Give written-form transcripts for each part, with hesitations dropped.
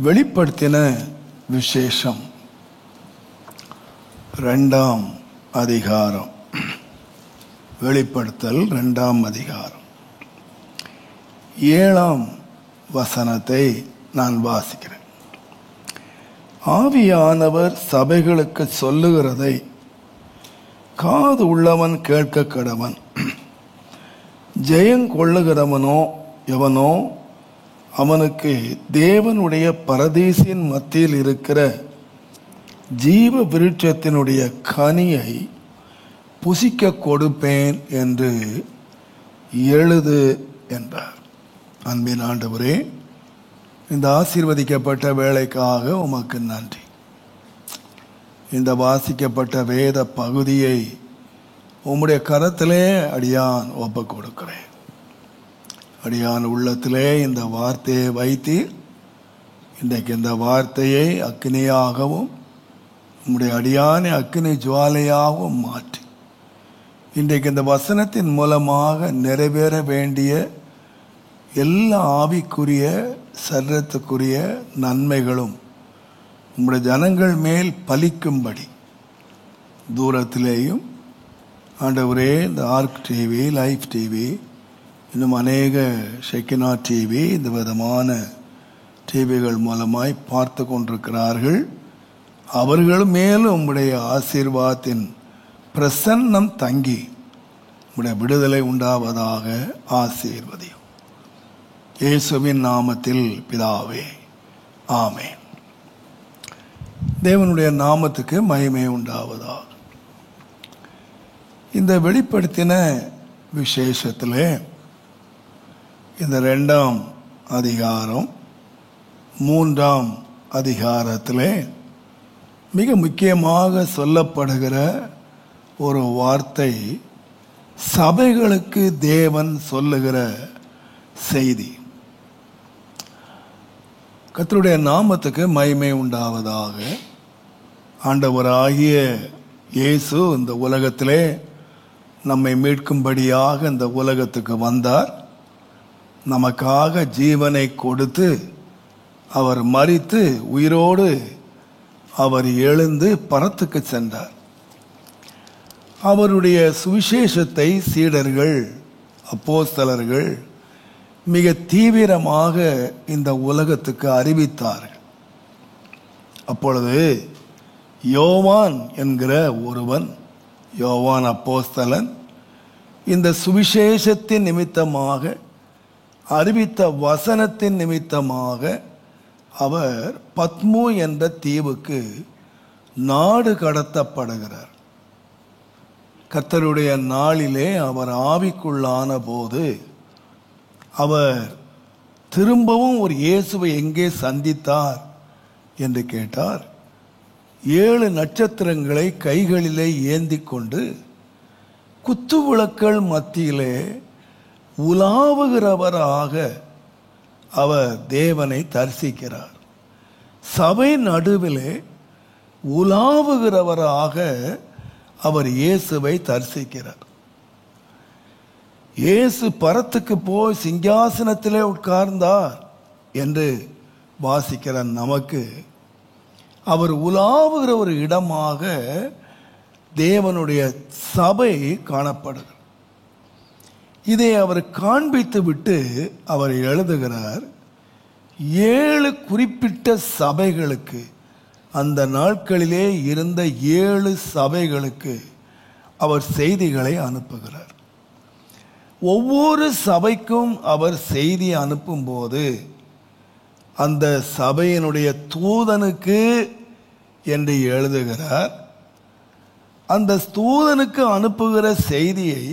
வெளிப்படுத்தின விசேஷம் 2ஆம் அதிகாரம். வெளிப்படுத்தல் 2ஆம் அதிகாரம் 7ஆம் வசனத்தை நான் வாசிக்கிறேன். ஆவியானவர் சபைகளுக்கு சொல்லுகிறதை காது உள்ளவன் கேட்க கடவன். ஜெயங்கொள்ளுகிறவனோ எவனோ அவனுக்கு தேவனுடைய பரதீசின் மத்தியில் இருக்கிற ஜீவ விருட்சத்தினுடைய கனியை புசிக்க கொடுப்பேன் என்று எழுது என்றார். அன்பின் ஆண்டவரே, இந்த ஆசீர்வதிக்கப்பட்ட வேலைக்காக உமக்கு நன்றி. இந்த வாசிக்கப்பட்ட வேத பகுதியை உம்முடைய கரத்திலே அடியான் ஒப்பு கொடுக்கிறேன். அடியான் உள்ளத்திலே இந்த வார்த்தையை வைத்து இன்றைக்கு இந்த வார்த்தையை அக்கினியாகவும் உம்முடைய அடியானை அக்கினி ஜுவாலையாகவும் மாற்றி இன்றைக்கு இந்த வசனத்தின் மூலமாக நிறைவேற வேண்டிய எல்லா ஆவிக்குரிய சரீரத்துக்குரிய நன்மைகளும் உம்முடைய ஜனங்கள் மேல் பலிக்கும்படி தூரத்திலேயும் ஆண்டவரே இந்த ஆர்க் டிவி, லைஃப் டிவி, இன்னும் அநேக ஷெக்கினா டிவி, இந்த விதமான டிவிகள் மூலமாய் பார்த்து கொண்டிருக்கிறார்கள். அவர்கள் மேலும் உம்முடைய ஆசீர்வாதத்தின் பிரசன்னம் தங்கி உம்முடைய விடுதலை உண்டாவதாக ஆசீர்வதியும். இயேசுவின் நாமத்தில் பிதாவே, ஆமென். தேவனுடைய நாமத்துக்கு மகிமை உண்டாவதாக. இந்த வெளிப்படுத்தின விசேஷத்திலே இந்த 2ஆம் அதிகாரம் 3ஆம் அதிகாரத்திலே மிக முக்கியமாக சொல்லப்படுகிற ஒரு வார்த்தை சபைகளுக்கு தேவன் சொல்லுகிற செய்தி. கர்த்தருடைய நாமத்துக்கு மகிமை உண்டாவதாக. ஆண்டவராகிய இயேசு இந்த உலகத்திலே நம்மை மீட்கும்படியாக இந்த உலகத்துக்கு வந்தார். நமக்காக ஜீவனை கொடுத்து அவர் மரித்து உயிரோடு அவர் எழுந்து பரத்துக்கு சென்றார். அவருடைய சுவிசேஷத்தை சீடர்கள், அப்போஸ்தலர்கள் மிக தீவிரமாக இந்த உலகத்துக்கு அறிவித்தார்கள். அப்பொழுது யோவான் என்கிற ஒருவன், யோவான் அப்போஸ்தலன், இந்த சுவிசேஷத்தின் நிமித்தமாக அறிவித்த வசனத்தின் நிமித்தமாக அவர் பத்மு என்ற தீவுக்கு நாடு கடத்தப்படுகிறார். கர்த்தருடைய நாளிலே அவர் ஆவிக்குள்ளான போது அவர் திரும்பவும் ஒரு இயேசுவை எங்கே சந்தித்தார் என்று கேட்டார். 7 நட்சத்திரங்களை கைகளிலே ஏந்தி கொண்டு குத்துவிளக்குகள் மத்தியிலே உலாவுகிறவராக அவர் தேவனை தரிசிக்கிறார். சபை நடுவிலே உலாவுகிறவராக அவர் இயேசுவை தரிசிக்கிறார். இயேசு பரத்துக்கு போய் சிங்காசனத்திலே உட்கார்ந்தார் என்று வாசிக்கிற நமக்கு அவர் உலாவுகிற ஒரு இடமாக தேவனுடைய சபை காணப்படுகிறது. இதை அவர் காண்பித்து விட்டு அவர் எழுதுகிறார். 7 குறிப்பிட்ட சபைகளுக்கு, அந்த நாட்களிலே இருந்த 7 சபைகளுக்கு அவர் செய்திகளை அனுப்புகிறார். ஒவ்வொரு சபைக்கும் அவர் செய்தி அனுப்பும்போது அந்த சபையினுடைய தூதனுக்கு என்று எழுதுகிறார். அந்த தூதனுக்கு அனுப்புகிற செய்தியை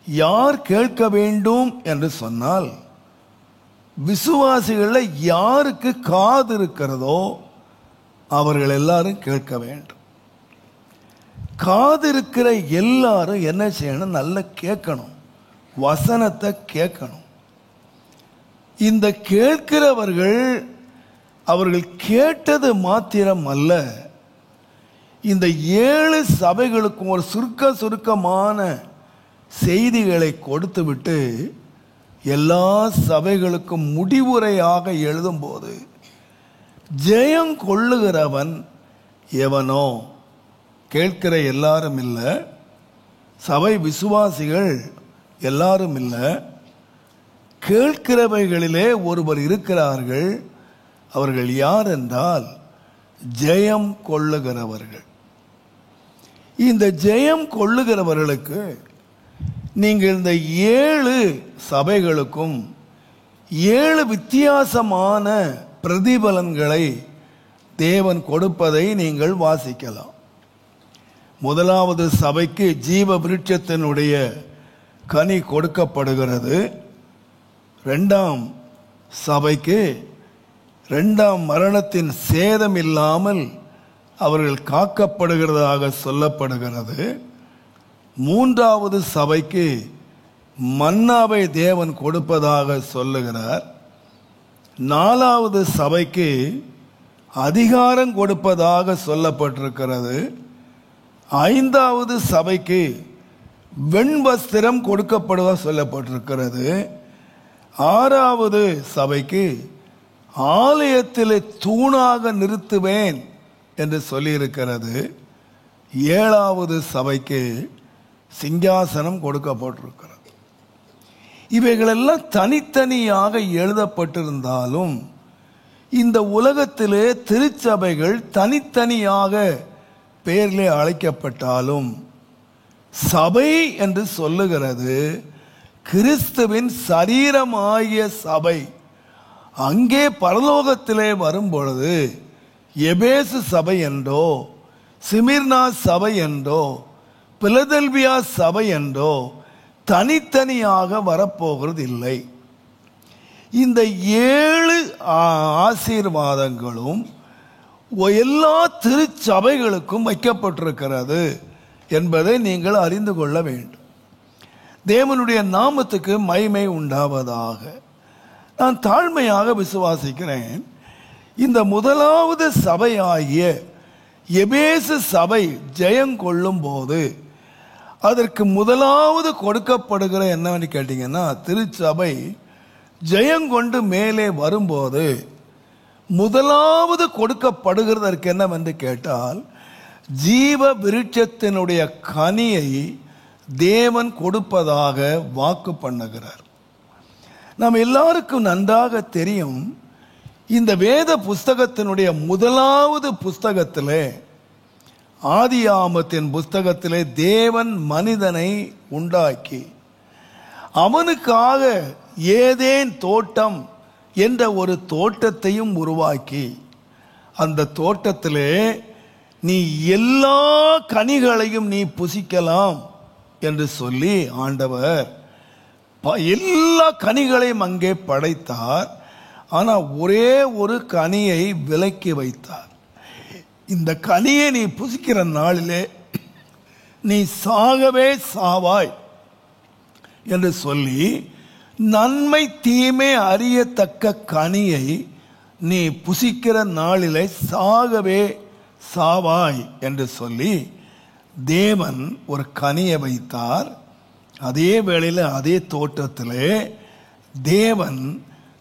யார் கேட்க வேண்டும் என்று சொன்னால், விசுவாசிகளில் யாருக்கு காது இருக்கிறதோ அவர்கள் எல்லாரும் கேட்க வேண்டும். காது இருக்கிற எல்லாரும் என்ன செய்யணும்? நல்லா கேட்கணும், வசனத்தை கேட்கணும். இந்த கேட்கிறவர்கள் அவர்கள் கேட்டது மாத்திரம் அல்ல, இந்த 7 சபைகளுக்கும் ஒரு சுருக்கமான செய்திகளை கொடுத்துவிட்டு எல்லா சபைகளுக்கும் முடிவுரையாக எழுதும்போது ஜெயம் கொள்ளுகிறவன் எவனோ? கேட்கிற எல்லாரும் இல்லை, சபை விசுவாசிகள் எல்லாரும் இல்லை, கேட்கிறவைகளிலே ஒருவர் இருக்கிறார்கள். அவர்கள் யார் என்றால் ஜெயம் கொள்ளுகிறவர்கள். இந்த ஜெயம் கொள்ளுகிறவர்களுக்கு நீங்கள் இந்த 7 சபைகளுக்கும் 7 வித்தியாசமான பிரதிபலன்களை தேவன் கொடுப்பதை நீங்கள் வாசிக்கலாம். முதலாவது சபைக்கு ஜீவ விருட்சத்தினுடைய கனி கொடுக்கப்படுகிறது. 2ஆம் சபைக்கு 2ஆம் மரணத்தின் சேதம் இல்லாமல் அவர்கள் காக்கப்படுகிறதாக சொல்லப்படுகிறது. 3வது சபைக்கு மன்னாவை தேவன் கொடுப்பதாக சொல்லுகிறார். 4வது சபைக்கு அதிகாரம் கொடுப்பதாக சொல்லப்பட்டிருக்கிறது. 5வது சபைக்கு வெண்வஸ்திரம் கொடுக்கப்படுவதாக சொல்லப்பட்டிருக்கிறது. 6வது சபைக்கு ஆலயத்தில் தூணாக நிறுத்துவேன் என்று சொல்லியிருக்கிறது. 7வது சபைக்கு சிங்காசனம் கொடுக்கப்பட்டிருக்கிறது. இவைகளெல்லாம் தனித்தனியாக எழுதப்பட்டிருந்தாலும் இந்த உலகத்திலே திருச்சபைகள் தனித்தனியாக பெயரிலே அழைக்கப்பட்டாலும் சபை என்று சொல்லுகிறது கிறிஸ்துவின் சரீரமாகிய சபை. அங்கே பரலோகத்திலே வரும்பொழுது எபேசு சபை என்றோ, சிமிர்னா சபை என்றோ, பிலதெல்பியா சபை என்றோ தனித்தனியாக வரப்போகிறது இல்லை. இந்த 7 ஆசீர்வாதங்களும் எல்லா திருச்சபைகளுக்கும் வைக்கப்பட்டிருக்கிறது என்பதை நீங்கள் அறிந்து கொள்ள வேண்டும். தேவனுடைய நாமத்துக்கு மகிமை உண்டாவதாக. நான் தாழ்மையாக விசுவாசிக்கிறேன், இந்த முதலாவது சபையாகிய எபேசு சபை ஜெயம் கொள்ளும் போது அதற்கு முதலாவது கொடுக்கப்படுகிற என்னன்னு கேட்டீங்கன்னா, திருச்சபை ஜெயங்கொண்டு மேலே வரும்போது முதலாவது கொடுக்கப்படுகிறதற்கு என்னவென்று கேட்டால், ஜீவ விருட்சத்தினுடைய கனியை தேவன் கொடுப்பதாக வாக்கு பண்ணுகிறார். நாம் எல்லாருக்கும் நன்றாக தெரியும், இந்த வேத புஸ்தகத்தினுடைய முதலாவது புஸ்தகத்திலே, ஆதியாகமத்தின் புஸ்தகத்திலே தேவன் மனிதனை உண்டாக்கி அவனுக்காக ஏதேன் தோட்டம் என்ற ஒரு தோட்டத்தையும் உருவாக்கி, அந்த தோட்டத்திலே நீ எல்லா கனிகளையும் நீ புசிக்கலாம் என்று சொல்லி ஆண்டவர் எல்லா கனிகளையும் அங்கே படைத்தார். ஆனால் ஒரே ஒரு கனியை விலக்கி வைத்தார். இந்த கனியை நீ புசிக்கிற நாளிலே நீ சாகவே சாவாய் என்று சொல்லி, நன்மை தீமை அறியத்தக்க கனியை நீ புசிக்கிற நாளிலே சாகவே சாவாய் என்று சொல்லி தேவன் ஒரு கனியை வைத்தார். அதே வேளையில் அதே தோட்டத்திலே தேவன்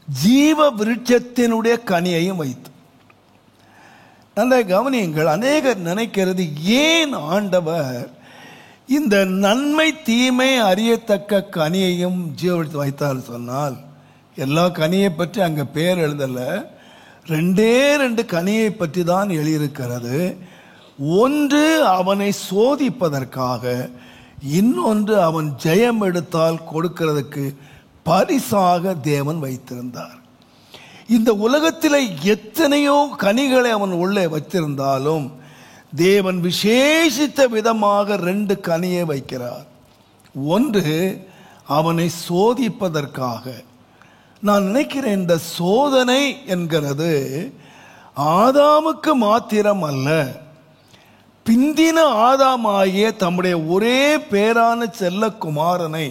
ஜீவ விருட்சத்தினுடைய கனியையும் வைத்தார். நல்ல கவனியுங்கள், அநேகர் நினைக்கிறது, ஏன் ஆண்டவர் இந்த நன்மை தீமை அறியத்தக்க கனியையும் ஜீவ வைத்தார் சொன்னால், எல்லா கனியை பற்றி அங்கே பேர் எழுதலை, 2 கனியை பற்றி தான் எழுதியிருக்கிறது. ஒன்று அவனை சோதிப்பதற்காக, இன்னொன்று அவன் ஜெயம் எடுத்தால் கொடுக்கிறதுக்கு பரிசாக தேவன் வைத்திருந்தார். இந்த உலகத்தில் எத்தனையோ கனிகளை அவன் உள்ளே வைத்திருந்தாலும் தேவன் விசேஷித்த விதமாக 2 கனியை வைக்கிறார். ஒன்று அவனை சோதிப்பதற்காக. நான் நினைக்கிறேன், இந்த சோதனை என்கிறது ஆதாமுக்கு மாத்திரம் அல்ல, பிந்தின ஆதாமாகிய தம்முடைய ஒரே பேரான செல்லகுமாரனை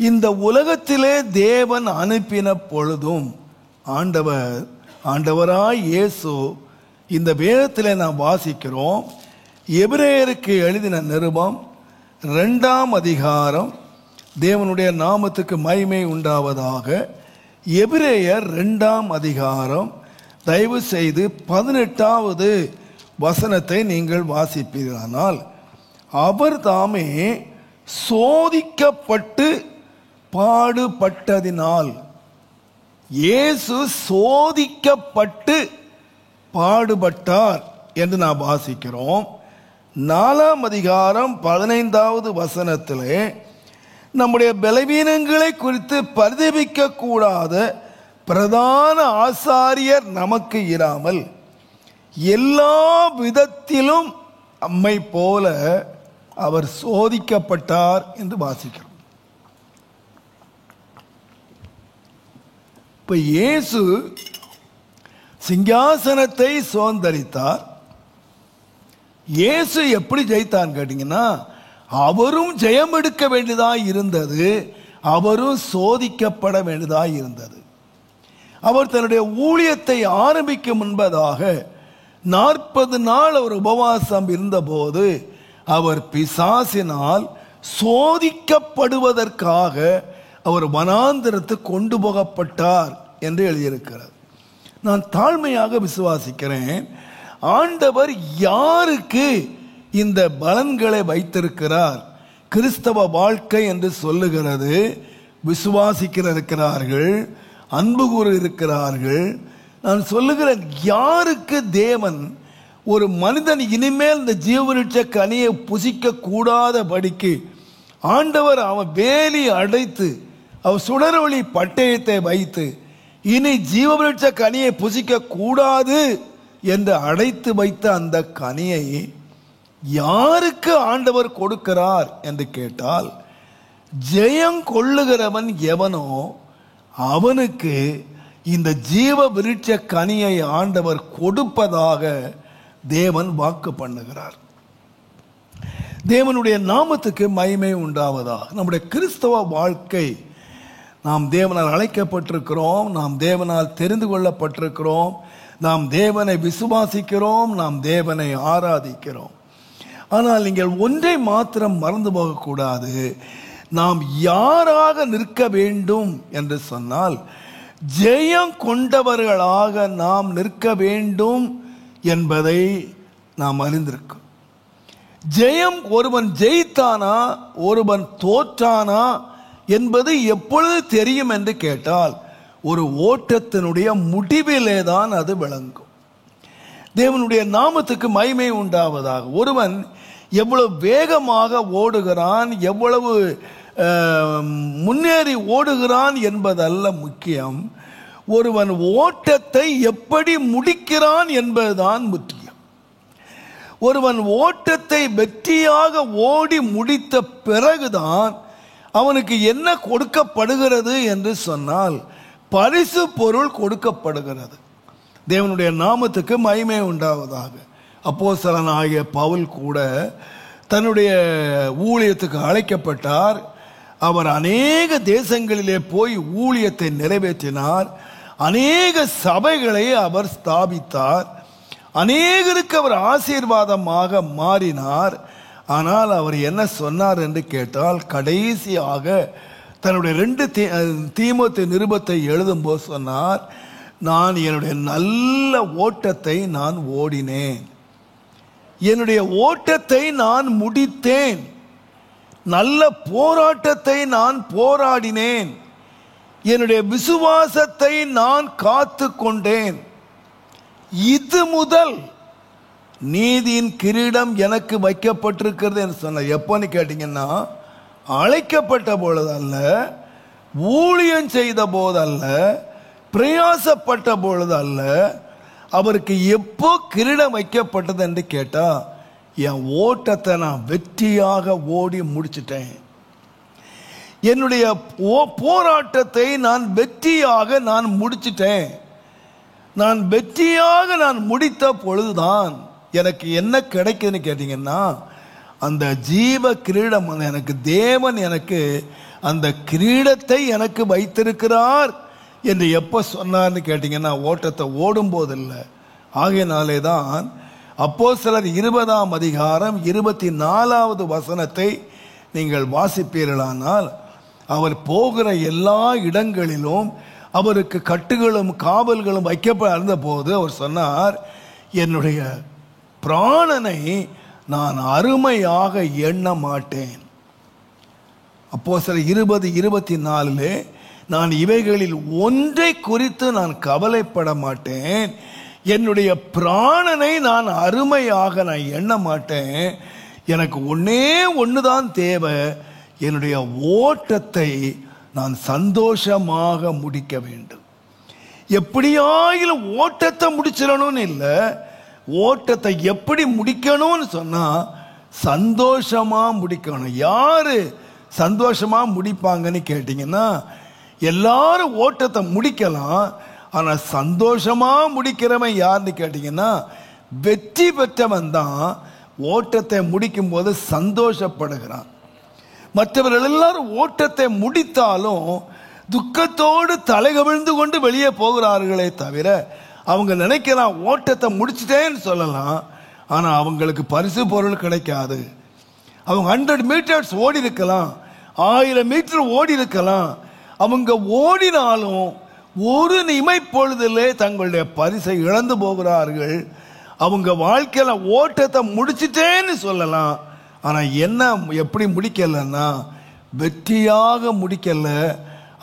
இந்த உலகத்திலே தேவன் அனுப்பின பொழுதும் ஆண்டவராய் இயேசு, இந்த வேதத்திலே நாம் வாசிக்கிறோம், எபிரேயருக்கு எழுதின நிருபம் 2ஆம் அதிகாரம், தேவனுடைய நாமத்துக்கு மகிமை உண்டாவதாக, எபிரேயர் 2ஆம் அதிகாரம் தயவு செய்து 18வது வசனத்தை நீங்கள் வாசிப்பீர்களானால், அவர் தாமே சோதிக்கப்பட்டு பாடுபட்டதினால், இயேசு சோதிக்கப்பட்டு பாடுபட்டார் என்று நாம் வாசிக்கிறோம். 4ஆம் அதிகாரம் 15வது வசனத்திலே நம்முடைய பலவீனங்களை குறித்து பரிதபிக்க கூடாத பிரதான ஆசாரியர் நமக்கு இராமல் எல்லா விதத்திலும் நம்மை போல அவர் சோதிக்கப்பட்டார் என்று வாசிக்கிறோம். இப்ப இயேசு சிங்காசனத்தை சுதந்தரித்தார். இயேசு எப்படி ஜெயித்தான் கேட்டீங்கன்னா, அவரும் ஜெயம் எடுக்க வேண்டியதாய் இருந்தது, அவரும் சோதிக்கப்பட வேண்டியதாய் இருந்தது. அவர் தன்னுடைய ஊழியத்தை ஆரம்பிக்கும் முன்பதாக 40 நாள் அவர் உபவாசம் இருந்தபோது அவர் பிசாசினால் சோதிக்கப்படுவதற்காக அவர் வனாந்திரத்துக்கு கொண்டு போகப்பட்டார் என்று எழுதியிருக்கிறார். நான் தாழ்மையாக விசுவாசிக்கிறேன், ஆண்டவர் யாருக்கு இந்த பலன்களை வைத்திருக்கிறார்? கிறிஸ்தவ வாழ்க்கை என்று சொல்லுகிறது, இருக்கிறார்கள், அன்பு கூற இருக்கிறார்கள். நான் சொல்லுகிறேன், யாருக்கு தேவன் ஒரு மனிதன் இனிமேல் இந்த ஜீவவிருட்ச கனியை புசிக்க கூடாதபடிக்கு ஆண்டவர் அவன் வேலி அடைத்து அவர் சுடரொளி பட்டயத்தை வைத்து இனி ஜீவவிருட்ச கனியை புசிக்க கூடாது என்று அடைத்து வைத்த அந்த கனியை யாருக்கு ஆண்டவர் கொடுக்கிறார் என்று கேட்டால், ஜெயம் கொள்ளுகிறவன் எவனோ அவனுக்கு இந்த ஜீவ விருட்ச கனியை ஆண்டவர் கொடுப்பதாக தேவன் வாக்கு பண்ணுகிறார். தேவனுடைய நாமத்துக்கு மகிமை உண்டாவதாக. நம்முடைய கிறிஸ்தவ வாழ்க்கை, நாம் தேவனால் அழைக்கப்பட்டிருக்கிறோம், நாம் தேவனால் தெரிந்து கொள்ளப்பட்டிருக்கிறோம், நாம் தேவனை விசுவாசிக்கிறோம், நாம் தேவனை ஆராதிக்கிறோம். ஆனால் நீங்கள் ஒன்றை மாத்திரம் மறந்து போகக்கூடாது, நாம் யாராக நிற்க வேண்டும் என்று சொன்னால் ஜெயம் கொண்டவர்களாக நாம் நிற்க வேண்டும் என்பதை நாம் அறிந்திருக்கோம். ஜெயம், ஒருவன் ஜெயித்தானா ஒருவன் தோற்றானா என்பது எப்பொழுது தெரியும் என்று கேட்டால், ஒரு ஓட்டத்தினுடைய முடிவிலே தான் அது விளங்கும். தேவனுடைய நாமத்துக்கு மகிமை உண்டாவதாக. ஒருவன் எவ்வளவு வேகமாக ஓடுகிறான், எவ்வளவு முன்னேறி ஓடுகிறான் என்பதல்ல முக்கியம், ஒருவன் ஓட்டத்தை எப்படி முடிக்கிறான் என்பதுதான் முக்கியம். ஒருவன் ஓட்டத்தை வெற்றியாக ஓடி முடித்த பிறகுதான் அவனுக்கு என்ன கொடுக்கப்படுகிறது என்று சொன்னால் பரிசு பொருள் கொடுக்கப்படுகிறது. தேவனுடைய நாமத்துக்கு மகிமை உண்டாவதாக. அப்போஸ்தலனாகிய பவுல் கூட தன்னுடைய ஊழியத்துக்கு அழைக்கப்பட்டார். அவர் அநேக தேசங்களிலே போய் ஊழியத்தை நிறைவேற்றினார். அநேக சபைகளை அவர் ஸ்தாபித்தார். அநேகருக்கு அவர் ஆசீர்வாதமாக மாறினார். ஆனால் அவர் என்ன சொன்னார் என்று கேட்டால், கடைசியாக தன்னுடைய 2 தீமோத்தேயு நிருபத்தை எழுதும்போது சொன்னார், நான் என்னுடைய நல்ல ஓட்டத்தை நான் ஓடினேன், என்னுடைய ஓட்டத்தை நான் முடித்தேன், நல்ல போராட்டத்தை நான் போராடினேன், என்னுடைய விசுவாசத்தை நான் காத்து கொண்டேன், இது முதல் நீதியின் கிரீடம் எனக்கு வைக்கப்பட்டிருக்கிறது என்று சொன்னார். எப்போன்னு கேட்டீங்கன்னா, அழைக்கப்பட்ட பொழுதல்ல, ஊழியம் செய்த போதல்ல, பிரயாசப்பட்ட பொழுது அல்ல. அவருக்கு எப்போ கிரீடம் வைக்கப்பட்டது என்று கேட்டா, என் ஓட்டத்தை நான் வெற்றியாக ஓடி முடிச்சிட்டேன், என்னுடைய போராட்டத்தை நான் வெற்றியாக நான் முடிச்சிட்டேன், நான் வெற்றியாக நான் முடித்த பொழுதுதான் எனக்கு என்ன கிடைக்குதுன்னு கேட்டீங்கன்னா, அந்த ஜீவ கிரீடம், எனக்கு தேவன் எனக்கு அந்த கிரீடத்தை எனக்கு வைத்திருக்கிறார் என்று எப்போ சொன்னார்னு கேட்டீங்கன்னா, ஓட்டத்தை ஓடும் போதில்லை. ஆகையினாலே தான் அப்போஸ்தலர் 20ஆம் அதிகாரம் 24வது வசனத்தை நீங்கள் வாசிப்பீர்களானால், அவர் போகிற எல்லா இடங்களிலும் அவருக்கு கட்டுகளும் காவல்களும் வைக்கப்பட போது அவர் சொன்னார், என்னுடைய பிராணனை நான் அருமையாக எண்ண மாட்டேன். அப்போஸ்தலர் 20:24 நான் இவைகளில் ஒன்றை குறித்து நான் கவலைப்பட மாட்டேன், என்னுடைய பிராணனை நான் அருமையாக நான் எண்ண மாட்டேன், எனக்கு ஒண்ணுதான் தேவை, என்னுடைய ஓட்டத்தை நான் சந்தோஷமாக முடிக்க வேண்டும். எப்படியாயிலும் ஓட்டத்தை முடிச்சிடணும்னு இல்லை, ஓட்டத்தை எப்படி முடிக்கணும்னு சொன்னா சந்தோஷமா முடிக்கணும். யாரு சந்தோஷமா முடிப்பாங்கன்னு கேட்டீங்கன்னா, எல்லாரும் ஓட்டத்தை முடிக்கலாம், ஆனா சந்தோஷமா முடிக்கிறவன் யாருன்னு கேட்டீங்கன்னா வெற்றி பெற்றவன் தான் ஓட்டத்தை முடிக்கும் போது சந்தோஷப்படுகிறான். மற்றவர்கள் எல்லாரும் ஓட்டத்தை முடித்தாலும் துக்கத்தோடு தலைகவிழ்ந்து கொண்டு வெளியே போகிறார்களே தவிர, அவங்க நினைக்கலாம் ஓட்டத்தை முடிச்சிட்டேன்னு சொல்லலாம், ஆனா அவங்களுக்கு பரிசு பொருள் கிடைக்காது. அவங்க 100 மீட்டர்ஸ் ஓடி இருக்கலாம், 1000 மீட்டர் ஓடி இருக்கலாம், அவங்க ஓடினாலும் ஒரு இமைப்பொழுதிலே தங்களுடைய பரிசை இழந்து போகிறார்கள். அவங்க வாழ்க்கையில ஓட்டத்தை முடிச்சிட்டேன்னு சொல்லலாம், ஆனா என்ன எப்படி முடிக்கலன்னா வெற்றியாக முடிக்கல,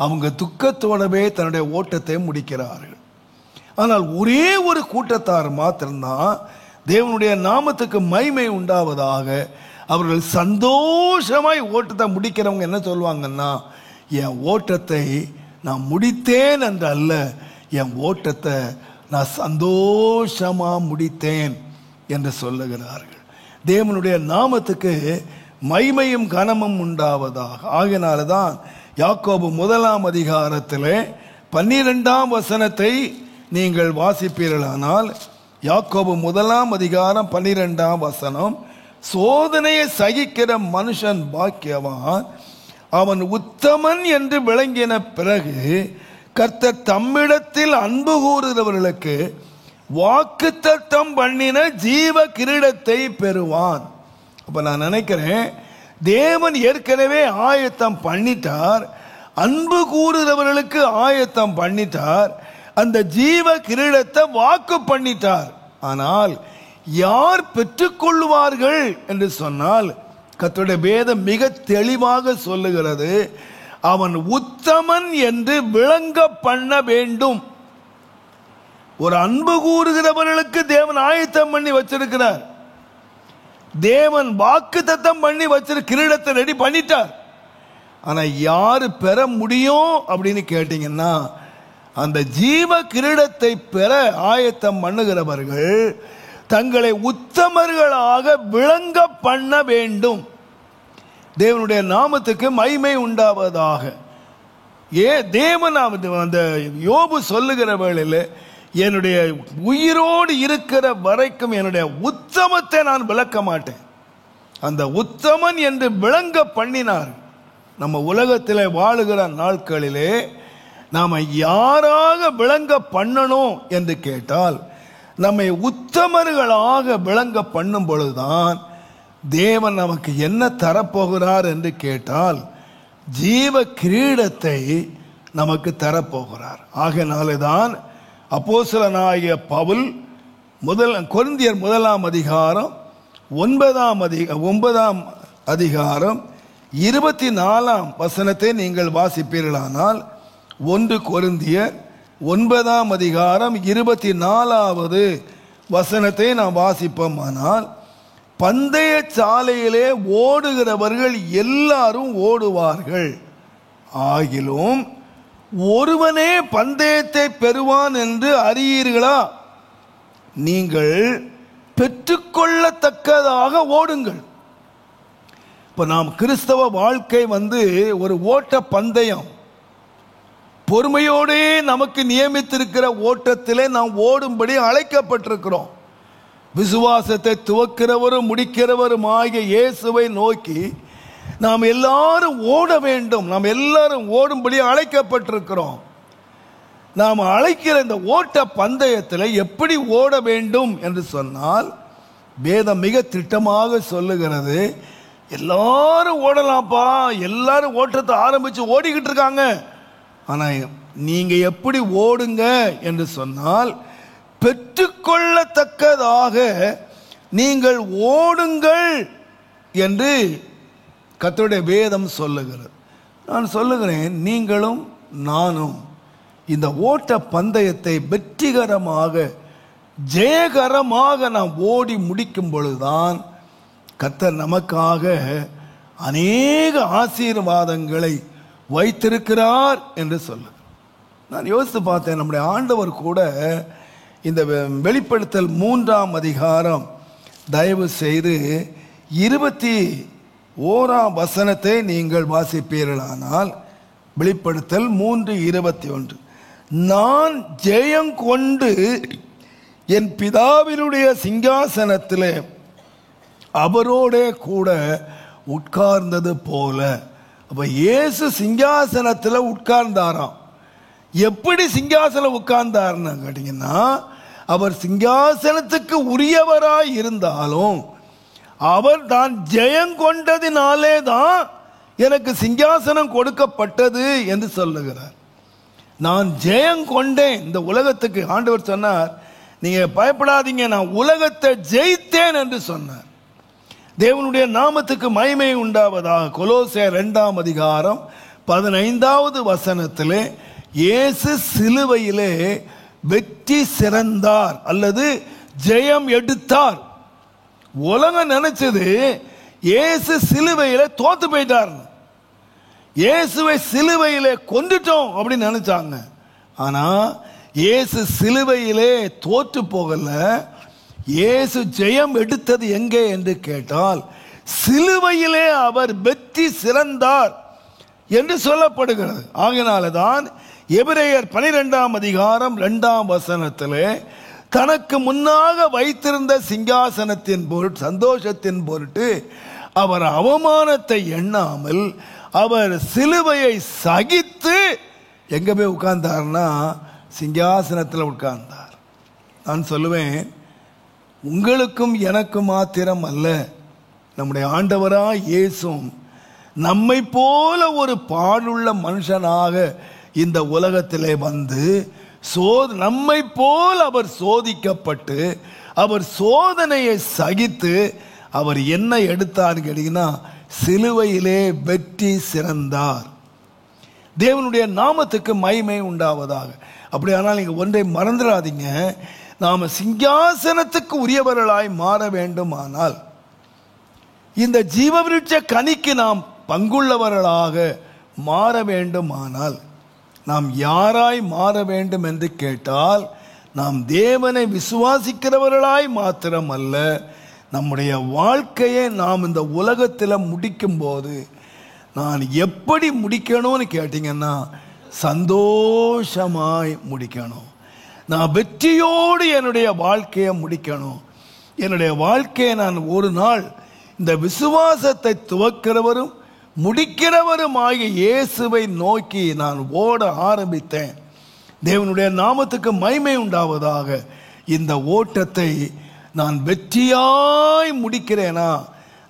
அவங்க துக்கத்தோடவே தன்னுடைய ஓட்டத்தை முடிக்கிறார்கள். ஆனால் ஒரே ஒரு கூட்டத்தார் மாத்திரம்தான் தேவனுடைய நாமத்துக்கு மகிமை உண்டாவதாக அவர்கள் சந்தோஷமாய் ஓட்டத்தை முடிக்கிறவங்க என்ன சொல்லுவாங்கன்னா, என் ஓட்டத்தை நான் முடித்தேன் என்று அல்ல, என் ஓட்டத்தை நான் சந்தோஷமா முடித்தேன் என்று சொல்லுகிறார்கள். தேவனுடைய நாமத்துக்கு மகிமையும் கனமும் உண்டாவதாக. ஆகையினால்தான் யாக்கோபு 1 அதிகாரத்திலே 12ஆம் வசனத்தை நீங்கள் வாசிப்பீர்களானால், யாக்கோபு 1 அதிகாரம் 12ஆம் வசனம், சோதனையை சகிக்கிற மனுஷன் பாக்கியவான், அவன் உத்தமன் என்று விளங்கின பிறகு கர்த்தர் தம்மிடத்தில் அன்பு கூறுகிறவர்களுக்கு வாக்குத்தத்தம் பண்ணின ஜீவ கிரீடத்தை பெறுவான். அப்ப நான் நினைக்கிறேன், தேவன் ஏற்கனவே ஆயத்தம் பண்ணிட்டார், அன்பு கூறுகிறவர்களுக்கு ஆயத்தம் பண்ணிட்டார், அந்த ஜீவ கிரீடத்தை வாக்கு பண்ணிட்டார். ஆனால் யார் பெற்றுக்கொள்வார்கள் என்று சொன்னால், கர்த்தருடைய வேதம் மிக தெளிவாக சொல்லுகிறது, அவன் உத்தமன் என்று விளங்க பண்ண வேண்டும். ஒரு அன்பு கூறுகிறவர்களுக்கு தேவன் ஆயத்தம் பண்ணி வச்சிருக்கிறார், தேவன் வாக்கு தத்தம் பண்ணி வச்சிருக்க கிரீடத்தை ரெடி பண்ணிட்டார். ஆனா யாரு பெற முடியும் அப்படின்னு கேட்டீங்கன்னா, அந்த ஜீவ கிரீடத்தை பெற ஆயத்தம் பண்ணுகிறவர்கள் தங்களை உத்தமர்களாக விளங்க பண்ண வேண்டும். தேவனுடைய நாமத்துக்கு மகிமை உண்டாவதாக. தேவன் அந்த யோபு சொல்லுகிற வேளையில், என்னுடைய உயிரோடு இருக்கிற வரைக்கும் என்னுடைய உத்தமத்தை நான் விளக்க மாட்டேன், அந்த உத்தமன் என்று விளங்க பண்ணினார். நம்ம உலகத்தில் வாழுகிற நாட்களிலே நாம யாராக விளங்க பண்ணணும் என்று கேட்டால், நம்மை உத்தமர்களாக விளங்க பண்ணும் பொழுதுதான் தேவன் நமக்கு என்ன தரப்போகிறார் என்று கேட்டால் ஜீவ கிரீடத்தை நமக்கு தரப்போகிறார். ஆகையினால்தான் அப்போஸ்தலனாகிய பவுல் கொரிந்தியர் 1 அதிகாரம் 9ஆம் அதிகாரம் 24ஆம் வசனத்தை நீங்கள் வாசிப்பீர்களானால், 1 கொரிந்தியர் 9ஆம் அதிகாரம் 24வது வசனத்தை நாம் வாசிப்போமானால், பந்தய சாலையிலே ஓடுகிறவர்கள் எல்லாரும் ஓடுவார்கள், ஆகிலும் ஒருவனே பந்தயத்தை பெறுவான் என்று அறியீர்களா, நீங்கள் பெற்றுக்கொள்ளத்தக்கதாக ஓடுங்கள். இப்ப நாம் கிறிஸ்தவ வாழ்க்கை ஒரு ஓட்ட பந்தயம், பொறுமையோடே நமக்கு நியமித்திருக்கிற ஓட்டத்திலே நாம் ஓடும்படி அழைக்கப்பட்டிருக்கிறோம். விசுவாசத்தை துவக்கிறவரும் முடிக்கிறவரும் ஆகிய இயேசுவை நோக்கி நாம் எல்லாரும் ஓட வேண்டும், நாம் எல்லாரும் ஓடும்படி அழைக்கப்பட்டிருக்கிறோம். நாம் அழைக்கிற இந்த ஓட்ட பந்தயத்தில் எப்படி ஓட வேண்டும் என்று சொன்னால், வேதம் மிக திட்டமாக சொல்லுகிறது, எல்லாரும் ஓடலாம்ப்பா, எல்லாரும் ஓட்டத்தை ஆரம்பிச்சு ஓடிக்கிட்டு இருக்காங்க, ஆனால் நீங்க எப்படி ஓடுங்க என்று சொன்னால், பெற்றுக்கொள்ளத்தக்கதாக நீங்கள் ஓடுங்கள் என்று கர்த்தருடைய வேதம் சொல்லுகிறது. நான் சொல்லுகிறேன், நீங்களும் நானும் இந்த ஓட்ட பந்தயத்தை வெற்றிகரமாக ஜெயகரமாக நாம் ஓடி முடிக்கும் பொழுதுதான் கர்த்தர் நமக்காக அநேக ஆசீர்வாதங்களை வைத்திருக்கிறார் என்று சொல்ல. நான் யோசித்து பார்த்தேன், நம்முடைய ஆண்டவர் கூட இந்த வெளிப்படுத்தல் 3ஆம் அதிகாரம் தயவு செய்து 21ஆம் வசனத்தை நீங்கள் வாசிப்பீர்களானால், வெளிப்படுத்தல் 3:21, நான் ஜெயம் கொண்டு என் பிதாவினுடைய சிங்காசனத்திலே அவரோட கூட உட்கார்ந்தது போல. அப்ப இயேசு சிங்காசனத்தில் உட்கார்ந்தாராம். எப்படி சிங்காசனம் உட்கார்ந்தார்னு கேட்டீங்கன்னா, அவர் சிங்காசனத்துக்கு உரியவராய் இருந்தாலும் அவர் தான் ஜெயம் கொண்டதினாலே தான் எனக்கு சிங்காசனம் கொடுக்கப்பட்டது என்று சொல்லுகிறார். நான் ஜெயம் கொண்டேன் இந்த உலகத்துக்கு. ஆண்டவர் சொன்னார், நீங்க பயப்படாதீங்க, நான் உலகத்தை ஜெயித்தேன் என்று சொன்னார். தேவனுடைய நாமத்துக்கு மகிமை உண்டாவதாக. கொலோசியர் 2ஆம் அதிகாரம் 15வது வசனத்திலே இயேசு சிலுவையிலே வெற்றி சிறந்தார் அல்லது ஜெயம் எடுத்தார். உலகம் நினைச்சது இயேசு சிலுவையில தோத்து போயிட்டார், இயேசுவை சிலுவையிலே கொண்டுட்டோம் அப்படின்னு நினைச்சாங்க. ஆனா இயேசு சிலுவையிலே தோற்று போகல. இயேசு ஜெயம் எடுத்தது எங்கே என்று கேட்டால், சிலுவையிலே அவர் வெற்றி சிறந்தார் என்று சொல்லப்படுகிறது. ஆகையினால தான் எபிரேயர் 12ஆம் அதிகாரம் 2ஆம் வசனத்திலே தனக்கு முன்னாக வைத்திருந்த சிங்காசனத்தின் பொருட்டு, சந்தோஷத்தின் பொருட்டு அவர் அவமானத்தை எண்ணாமல் அவர் சிலுவையை சகித்து எங்க போய் உட்கார்ந்தார்னா சிங்காசனத்தில் உட்கார்ந்தார். நான் சொல்லுவேன், உங்களுக்கும் எனக்கு மாத்திரம் அல்ல, நம்முடைய ஆண்டவராய் இயேசுவும் நம்மை போல ஒரு பாடுள்ள மனுஷனாக இந்த உலகத்திலே வந்து நம்மை போல் அவர் சோதிக்கப்பட்டு அவர் சோதனையை சகித்து அவர் என்ன எடுத்தார் கேட்டீங்கன்னா, சிலுவையிலே வெற்றி சிறந்தார். தேவனுடைய நாமத்துக்கு மகிமை உண்டாவதாக. அப்படியானால் நீங்க ஒன்றை மறந்துடாதீங்க, நாம சிங்காசனத்துக்கு உரியவர்களாய் மாற வேண்டுமானால், இந்த ஜீவவிருட்ச கனிக்கு நாம் பங்குள்ளவர்களாக மாற வேண்டுமானால், நாம் யாராய் மாற வேண்டும் என்று கேட்டால், நாம் தேவனை விசுவாசிக்கிறவர்களாய் மாத்திரம் அல்ல, நம்முடைய வாழ்க்கையை நாம் இந்த உலகத்தில் முடிக்கும் போது நான் எப்படி முடிக்கணும்னு கேட்டீங்கன்னா, சந்தோஷமாய் முடிக்கணும். நான் வெற்றியோடு என்னுடைய வாழ்க்கையை முடிக்கணும். என்னுடைய வாழ்க்கையை நான் ஒரு நாள் இந்த விசுவாசத்தை துவக்கிறவரும் முடிக்கிறவருமாகிய இயேசுவை நோக்கி நான் ஓட ஆரம்பித்தேன். தேவனுடைய நாமத்துக்கு மகிமை உண்டாவதாக. இந்த ஓட்டத்தை நான் வெற்றியாய் முடிக்கிறேனா,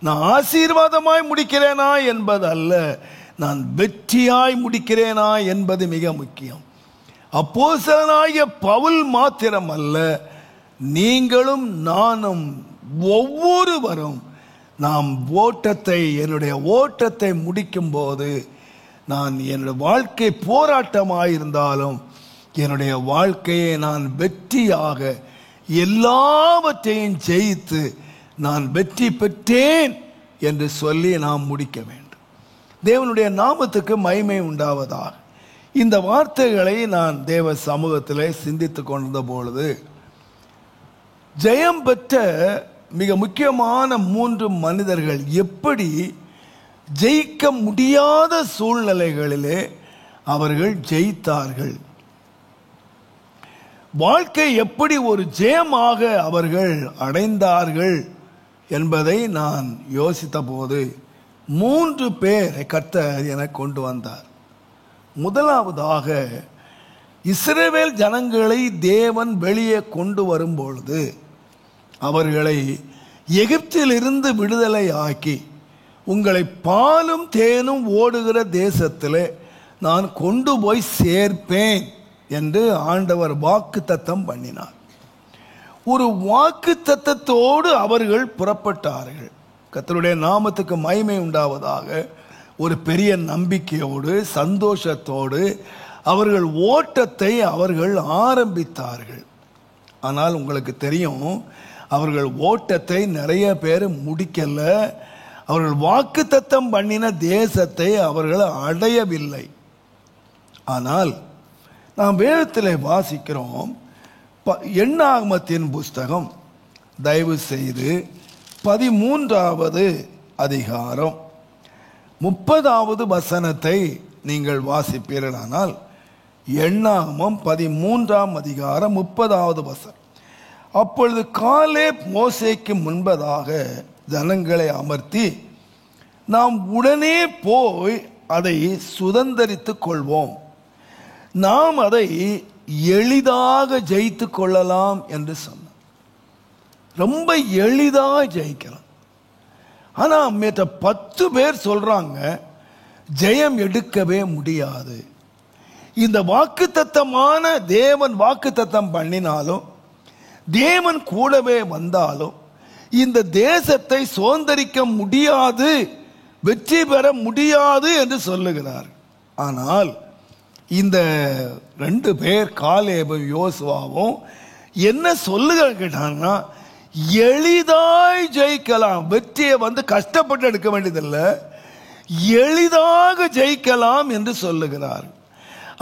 நான் ஆசீர்வாதமாய் முடிக்கிறேனா என்பது அல்ல, நான் வெற்றியாய் முடிக்கிறேனா என்பது மிக முக்கியம். அப்போஸ்தலனாகிய பவுல் மாத்திரம் அல்ல, நீங்களும் நானும் ஒவ்வொருவரும் நாம் ஓட்டத்தை, என்னுடைய ஓட்டத்தை முடிக்கும் போது, நான் என்னுடைய வாழ்க்கை போராட்டமாயிருந்தாலும் என்னுடைய வாழ்க்கையை நான் வெற்றியாக எல்லாவற்றையும் ஜெயித்து நான் வெற்றி பெற்றேன் என்று சொல்லி நாம் முடிக்க வேண்டும். தேவனுடைய நாமத்துக்கு மகிமை உண்டாவதாக. இந்த வார்த்தைகளை நான் தேவ சமூகத்திலே சிந்தித்து கொண்டிருந்த பொழுது, ஜெயம் பெற்ற மிக முக்கியமான 3 மனிதர்கள் எப்படி ஜெயிக்க முடியாத சூழ்நிலைகளிலே அவர்கள் ஜெயித்தார்கள், வாழ்க்கை எப்படி ஒரு ஜெயமாக அவர்கள் அடைந்தார்கள் என்பதை நான் யோசித்த போது 3 பேரை கர்த்தர் என கொண்டு வந்தார். முதலாவதாக, இஸ்ரவேல் ஜனங்களை தேவன் வெளியே கொண்டு வரும்பொழுது அவர்களை எகிப்திலிருந்து விடுதலை ஆக்கி, உங்களை பாலும் தேனும் ஓடுகிற தேசத்திலே நான் கொண்டு போய் சேர்ப்பேன் என்று ஆண்டவர் வாக்குத்தத்தம் பண்ணினார். ஒரு வாக்குத்தத்தத்தோடு அவர்கள் புறப்பட்டார்கள். கர்த்தருடைய நாமத்துக்கு மகிமை உண்டாவதாக. ஒரு பெரிய நம்பிக்கையோடு சந்தோஷத்தோடு அவர்கள் ஓட்டத்தை அவர்கள் ஆரம்பித்தார்கள். ஆனால் உங்களுக்கு தெரியும், அவர்கள் ஓட்டத்தை நிறைய பேர் முடிக்கல. அவர்கள் வாக்குத்தத்தம் பண்ணின தேசத்தை அவர்கள் அடையவில்லை. ஆனால் நாம் வேதத்தில் வாசிக்கிறோம், எண்ணாகமத்தின் புஸ்தகம் தயவு செய்து 13வது அதிகாரம் 30வது வசனத்தை நீங்கள் வாசிப்பீர்களானால், எண்ணாகமம் 13ஆம் அதிகாரம் 30வது வசனம். அப்பொழுது காலேப் மோசேக்கு முன்பதாக ஜனங்களை அமர்த்தி, நாம் உடனே போய் அதை சுதந்தரித்துக் கொள்வோம், நாம் அதை எளிதாக ஜெயித்து கொள்ளலாம் என்று சொன்னார். ரொம்ப எளிதாக ஜெயிக்கலாம். ஆனால் மற்ற 10 பேர் சொல்றாங்க ஜெயம் எடுக்கவே முடியாது. இந்த வாக்குத்தத்தமான தேவன் வாக்குத்தத்தம் பண்ணினாலும், தேவன் கூடவே வந்தாலும் இந்த தேசத்தை சுதந்தரிக்க முடியாது, வெற்றி பெற முடியாது என்று சொல்லுகிறார். ஆனால் இந்த 2 பேர் காலேபும் யோசுவாவும் என்ன சொல்லுகிறாங்க கேட்டாங்கன்னா, எளிதாய் ஜெயிக்கலாம். வெற்றியை கஷ்டப்பட்டு எடுக்க வேண்டியதில்லை, எளிதாக ஜெயிக்கலாம் என்று சொல்லுகிறார்.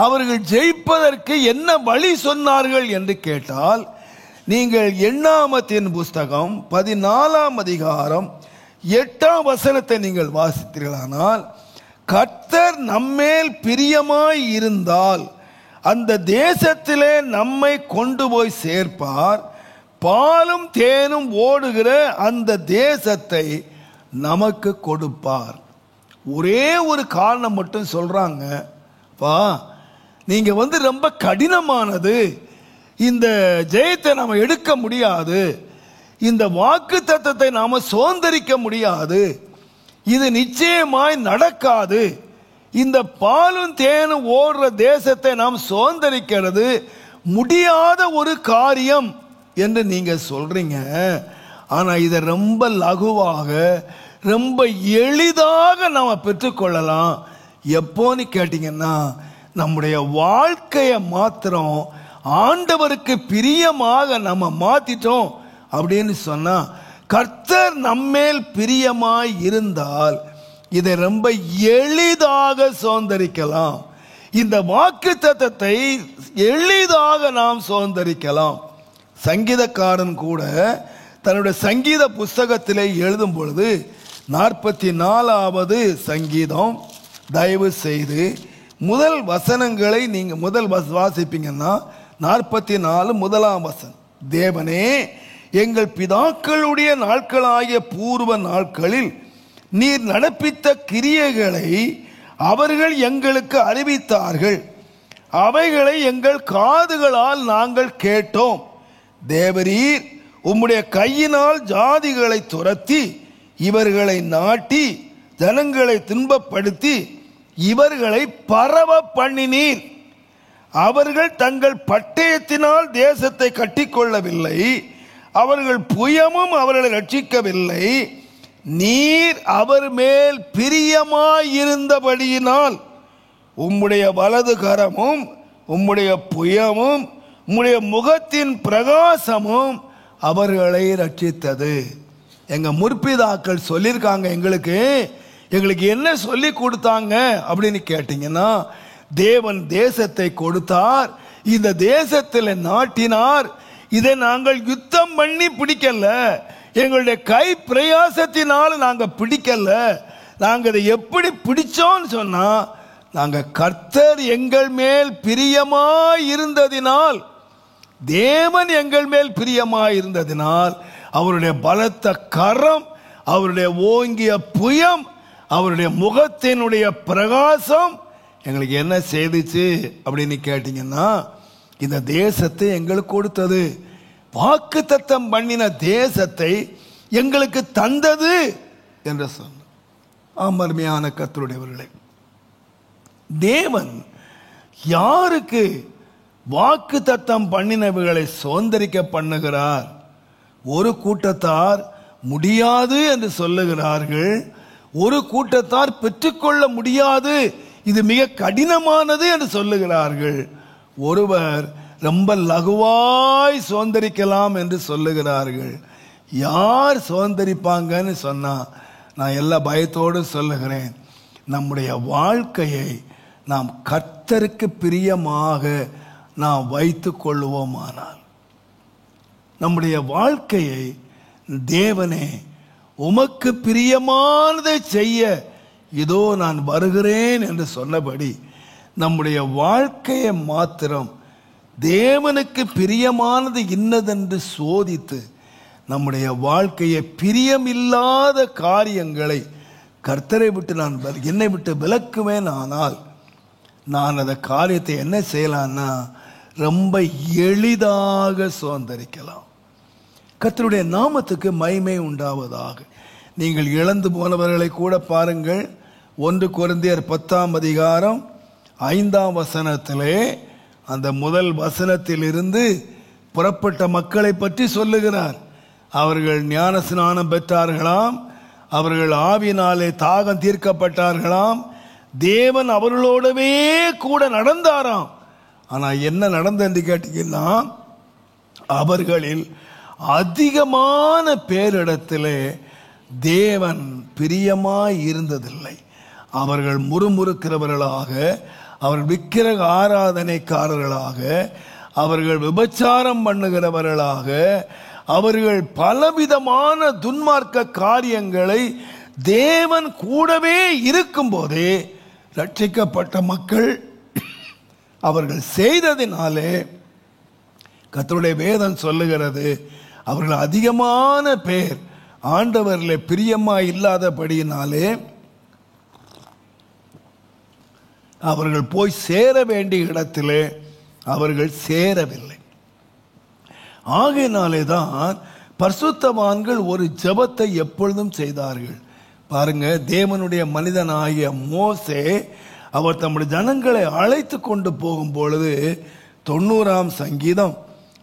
அவர்கள் ஜெயிப்பதற்கு என்ன வழி சொன்னார்கள் என்று கேட்டால், நீங்கள் எண்ணாகமத்தின் புஸ்தகம் 14ஆம் அதிகாரம் 8ஆம் வசனத்தை நீங்கள் வாசித்தீர்களானால், கர்த்தர் நம்மேல் பிரியமாய் இருந்தால் அந்த தேசத்திலே நம்மை கொண்டு போய் சேர்ப்பார், பாலும் தேனும் ஓடுகிற அந்த தேசத்தை நமக்கு கொடுப்பார். ஒரே ஒரு காரணம் மட்டும் சொல்றாங்க, பா நீங்க ரொம்ப கடினமானது, இந்த ஜெயத்தை நாம எடுக்க முடியாது, இந்த வாக்குத்தத்தத்தை நாம சுதந்தரிக்க முடியாது, இது நிச்சயமாய் நடக்காது, இந்த பாலும் தேனும் ஓடுற தேசத்தை நாம் சுதந்தரிக்கிறது முடியாத ஒரு காரியம் என்று நீங்க சொல்றீங்க. ஆனா இதை ரொம்ப லகுவாக ரொம்ப எளிதாக நாம பெற்றுக்கொள்ளலாம். எப்போன்னு கேட்டீங்கன்னா, நம்முடைய வாழ்க்கையை மாத்திரம் ஆண்டவருக்கு பிரியமாக நம்ம மாத்திட்டோம் அப்படின்னு சொன்னா, கர்த்தர் நம்மேல் பிரியமாய் இருந்தால் இதை ரொம்ப எளிதாக சுதந்தரிக்கலாம். இந்த வாக்குத்தத்தத்தை எளிதாக நாம் சுதந்தரிக்கலாம். சங்கீதக்காரன் கூட தன்னுடைய சங்கீத புஸ்தகத்திலே எழுதும் பொழுது 44வது சங்கீதம் தயவு செய்து முதல் வசனங்களை நீங்க முதல் வாசிப்பீங்கன்னா 44 முதலாம் வசனம். தேவனே, எங்கள் பிதாக்களுடைய நாட்களாகிய பூர்வ நாட்களில் நீர் நடப்பித்த கிரியைகளை அவர்கள் எங்களுக்கு அறிவித்தார்கள், அவைகளை எங்கள் காதுகளால் நாங்கள் கேட்டோம். தேவரீர் உம்முடைய கையினால் ஜாதிகளை துரத்தி இவர்களை நாட்டி ஜனங்களை துன்பப்படுத்தி இவர்களை பரவ பண்ணினீர். அவர்கள் தங்கள் பட்டயத்தினால் தேசத்தை கட்டிக்கொள்ளவில்லை, அவர்கள் புயமும் அவர்களை ரட்சிக்கவில்லை. நீர் அவர் மேல் பிரியமாயிருந்தபடியினால் உம்முடைய வலது கரமும் உம்முடைய புயமும் உம்முடைய முகத்தின் பிரகாசமும் அவர்களை ரட்சித்தது. எங்க முற்பிதாக்கள் சொல்லியிருக்காங்க, எங்களுக்கு என்ன சொல்லி கொடுத்தாங்க அப்படின்னு கேட்டீங்கன்னா, தேவன் தேசத்தை கொடுத்தார், இந்த தேசத்தில் நாட்டினார், இதை நாங்கள் யுத்தம் பண்ணி பிடிக்கல, எங்களுடைய கை பிரயாசத்தினால் நாங்க பிடிக்கல. நாங்க இதை எப்படி பிடிச்சோன்னு சொன்னா, நாங்க கர்த்தர் எங்கள் மேல் பிரியமாய் இருந்ததினால், தேவன் எங்கள் மேல் பிரியமாய் இருந்ததினால், அவருடைய பலத்த கரம், அவருடைய ஓங்கிய புயம், அவருடைய முகத்தினுடைய பிரகாசம் எங்களுக்கு என்ன செய்துச்சு அப்படின்னு கேட்டீங்கன்னா, இந்த தேசத்தை எங்களுக்கு கொடுத்தது, வாக்குத்தத்தம் பண்ணின தேசத்தை எங்களுக்கு தந்தது என்று சொன்ன. அருமையான கர்த்தருடையவர்களே, தேவன் யாருக்கு வாக்கு தத்தம் பண்ணினவைகளை சுதந்திரிக்க பண்ணுகிறார்? ஒரு கூட்டத்தார் முடியாது என்று சொல்லுகிறார்கள், ஒரு கூட்டத்தார் பெற்றுக்கொள்ள முடியாது, இது மிக கடினமானது என்று சொல்லுகிறார்கள். ஒருவர் ரொம்ப லகுவாய் சுதந்திரிக்கலாம் என்று சொல்லுகிறார்கள். யார் சுதந்திரிப்பாங்கன்னு சொன்னா, நான் எல்லா பயத்தோடு சொல்லுகிறேன், நம்முடைய வாழ்க்கையை நாம் கர்த்தருக்கு பிரியமாக நாம் வைத்து கொள்வோமானால், நம்முடைய வாழ்க்கையை தேவனே உமக்கு பிரியமானதை செய்ய இதோ நான் வருகிறேன் என்று சொன்னபடி நம்முடைய வாழ்க்கையை மாத்திரம் தேவனுக்கு பிரியமானது இன்னதென்று சோதித்து நம்முடைய வாழ்க்கையை பிரியமில்லாத காரியங்களை கர்த்தரை விட்டு நான் என்னை விட்டு விலக்குவேன். ஆனால் நான் அந்த காரியத்தை என்ன செய்யலான்னா ரொம்ப எளிதாக சுதந்திரிக்கலாம். கர்த்தருடைய நாமத்துக்கு மகிமை உண்டாவதாக. நீங்கள் இழந்து போனவர்களை கூட பாருங்கள். 1 கொரிந்தியர் 10:5 அந்த முதல் வசனத்திலிருந்து புறப்பட்ட மக்களை பற்றி சொல்லுகிறார். அவர்கள் ஞான ஸ்நானம் பெற்றார்களாம், அவர்கள் ஆவியினாலே தாகம் தீர்க்கப்பட்டார்களாம், தேவன் அவர்களோடவே கூட நடந்தாராம். ஆனால் என்ன நடந்தது கேட்டீங்கன்னா, அவர்களில் அதிகமான பேரிடத்திலே தேவன் பிரியமாய் இருந்ததில்லை. அவர்கள் முறுமுறுக்கிறவர்களாக, அவர்கள் விக்கிரக ஆராதனைக்காரர்களாக, அவர்கள் விபச்சாரம் பண்ணுகிறவர்களாக, அவர்கள் பலவிதமான துன்மார்க்க காரியங்களை தேவன் கூடவே இருக்கும் போதே ரட்சிக்கப்பட்ட மக்கள் அவர்கள் செய்ததினாலே கர்த்தருடைய வேதம் சொல்லுகிறது, அவர்கள் அதிகமான பேர் ஆண்டவரில் பிரியமா இல்லாதபடியினாலே அவர்கள் போய் சேர வேண்டிய இடத்திலே அவர்கள் சேரவில்லை. ஆகையினாலே தான் பரிசுத்தவான்கள் ஒரு ஜெபத்தை எப்பொழுதும் செய்தார்கள். பாருங்க, தேவனுடைய மனிதனாகிய மோசே அவர் தம்முடைய ஜனங்களை அழைத்து கொண்டு போகும் பொழுது 90ஆம் சங்கீதம்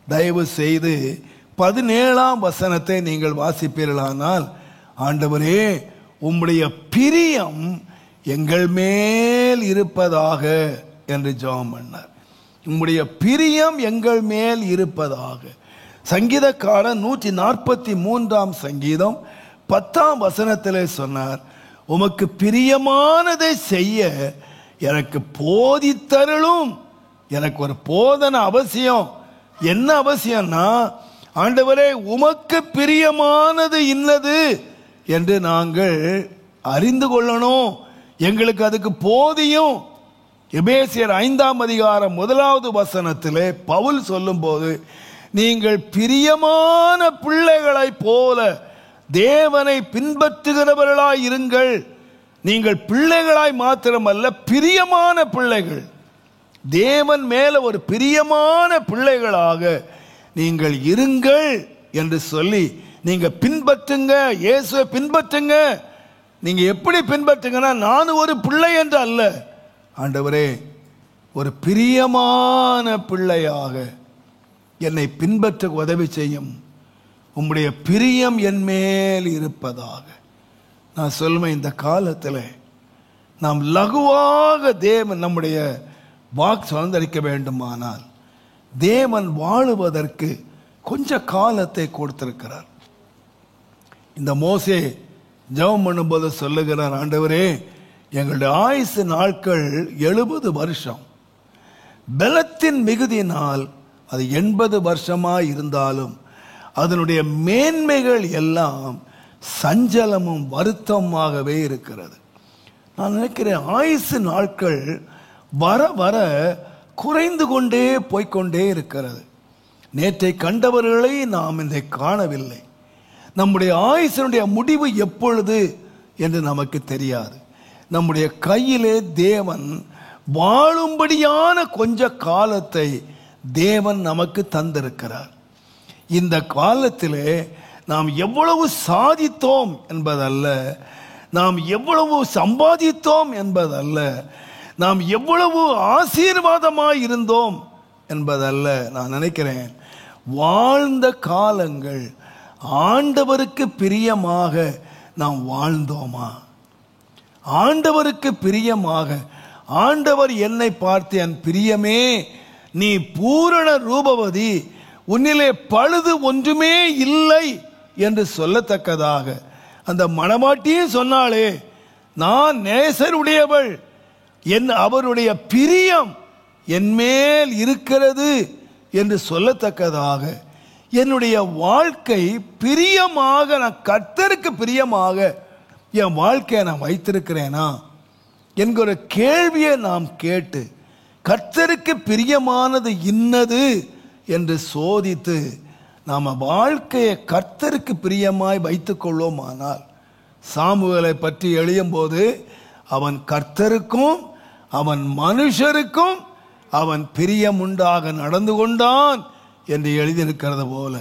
தயவு செய்து 17ஆம் வசனத்தை நீங்கள் வாசிப்பீர்களானால், ஆண்டவரே உம்முடைய பிரியம் எங்கள் மேல் இருப்பதாக என்று ஜெபம் பண்ணார். உம்முடைய பிரியம் எங்கள் மேல் இருப்பதாக. சங்கீதக்காரன் 143ஆம் சங்கீதம் 10ஆம் வசனத்திலே சொன்னார், உமக்கு பிரியமானதை செய்ய எனக்கு போதித்தருளும். எனக்கு ஒரு போதனை அவசியம். என்ன அவசியம்னா, ஆண்டவரே உமக்கு பிரியமானது இன்னது என்று நாங்கள் அறிந்து கொள்ளணும். எங்களுக்கு அதுக்கு போதியும். எபேசியர் 5ஆம் அதிகாரம் 1வது வசனத்திலே பவுல் சொல்லும் போது, நீங்கள் பிரியமான பிள்ளைகளைப் போல தேவனை பின்பற்றுகிறவர்களாய் இருங்கள். நீங்கள் பிள்ளைகளாய் மாத்திரமல்ல, பிரியமான பிள்ளைகள். தேவன் மேல ஒரு பிரியமான பிள்ளைகளாக நீங்கள் இருங்கள் என்று சொல்லி நீங்க பின்பற்றுங்க, இயேசுவை பின்பற்றுங்க. நீங்க எப்படி பின்பற்றுங்கன்னா, நான் ஒரு பிள்ளை என்று அல்ல, ஆண்டவரே ஒரு பிரியமான பிள்ளையாக என்னை பின்பற்ற உதவி செய்யும், உம்முடைய பிரியம் என் மேல் இருப்பதாக. நான் சொல்லுவேன், இந்த காலத்தில் நாம் லகுவாக தேவன் நம்முடைய வாக்கு சுதந்திரிக்க வேண்டுமானால் தேவன் வாழுவதற்கு கொஞ்ச காலத்தை கொடுத்திருக்கிறார். இந்த மோசே ஜெபம் பண்ணும்போது சொல்லுகிறார், ஆண்டவரே எங்களுடைய ஆயுசு நாட்கள் 70 வருஷம், பலத்தின் மிகுதியினால் அது 80 வருஷமாக இருந்தாலும் அதனுடைய மேன்மைகள் எல்லாம் சஞ்சலமும் வருத்தமாகவே இருக்கிறது. நான் நினைக்கிறேன், ஆயுசு நாட்கள் வர வர குறைந்து கொண்டே போய்கொண்டே இருக்கிறது. நேற்றை கண்டவர்களை நாம் இன்றை காணவில்லை. நம்முடைய ஆயுசனுடைய முடிவு எப்பொழுது என்று நமக்கு தெரியாது. நம்முடைய கையிலே தேவன் வாழும்படியான கொஞ்ச காலத்தை தேவன் நமக்கு தந்திருக்கிறார். இந்த காலத்திலே நாம் எவ்வளவு சாதித்தோம் என்பதல்ல, நாம் எவ்வளவு சம்பாதித்தோம் என்பதல்ல, நாம் எவ்வளவு ஆசீர்வாதமாய் இருந்தோம் என்பதல்ல. நான் நினைக்கிறேன், வாழ்ந்த காலங்கள் ஆண்டவருக்கு பிரியமாக நாம் வாழ்ந்தோமா? ஆண்டவருக்கு பிரியமாக, ஆண்டவர் என்னை பார்த்து, என் பிரியமே நீ பூரண ரூபவதி, உன்னிலே பழுது ஒன்றுமே இல்லை என்று சொல்லத்தக்கதாக அந்த மணவாட்டியே சொன்னாளே, நான் நேசருடையவள், அவருடைய பிரியம் என் மேல் இருக்கிறது என்று சொல்லத்தக்கதாக என்னுடைய வாழ்க்கை பிரியமாக, நான் கர்த்தருக்கு பிரியமாக என் வாழ்க்கையை நான் வைத்திருக்கிறேனா என்கிற கேள்வியை நாம் கேட்டு, கர்த்தருக்கு பிரியமானது இன்னது என்று சோதித்து நாம் வாழ்க்கையை கர்த்தருக்கு பிரியமாய் வைத்துக் கொள்வோமானால், சாமுவேலை பற்றி எழுதும் போது அவன் கர்த்தருக்கும் அவன் மனுஷருக்கும் அவன் பிரியமுண்டாக நடந்து கொண்டான் என்று எழுதியிருக்கிறது போல,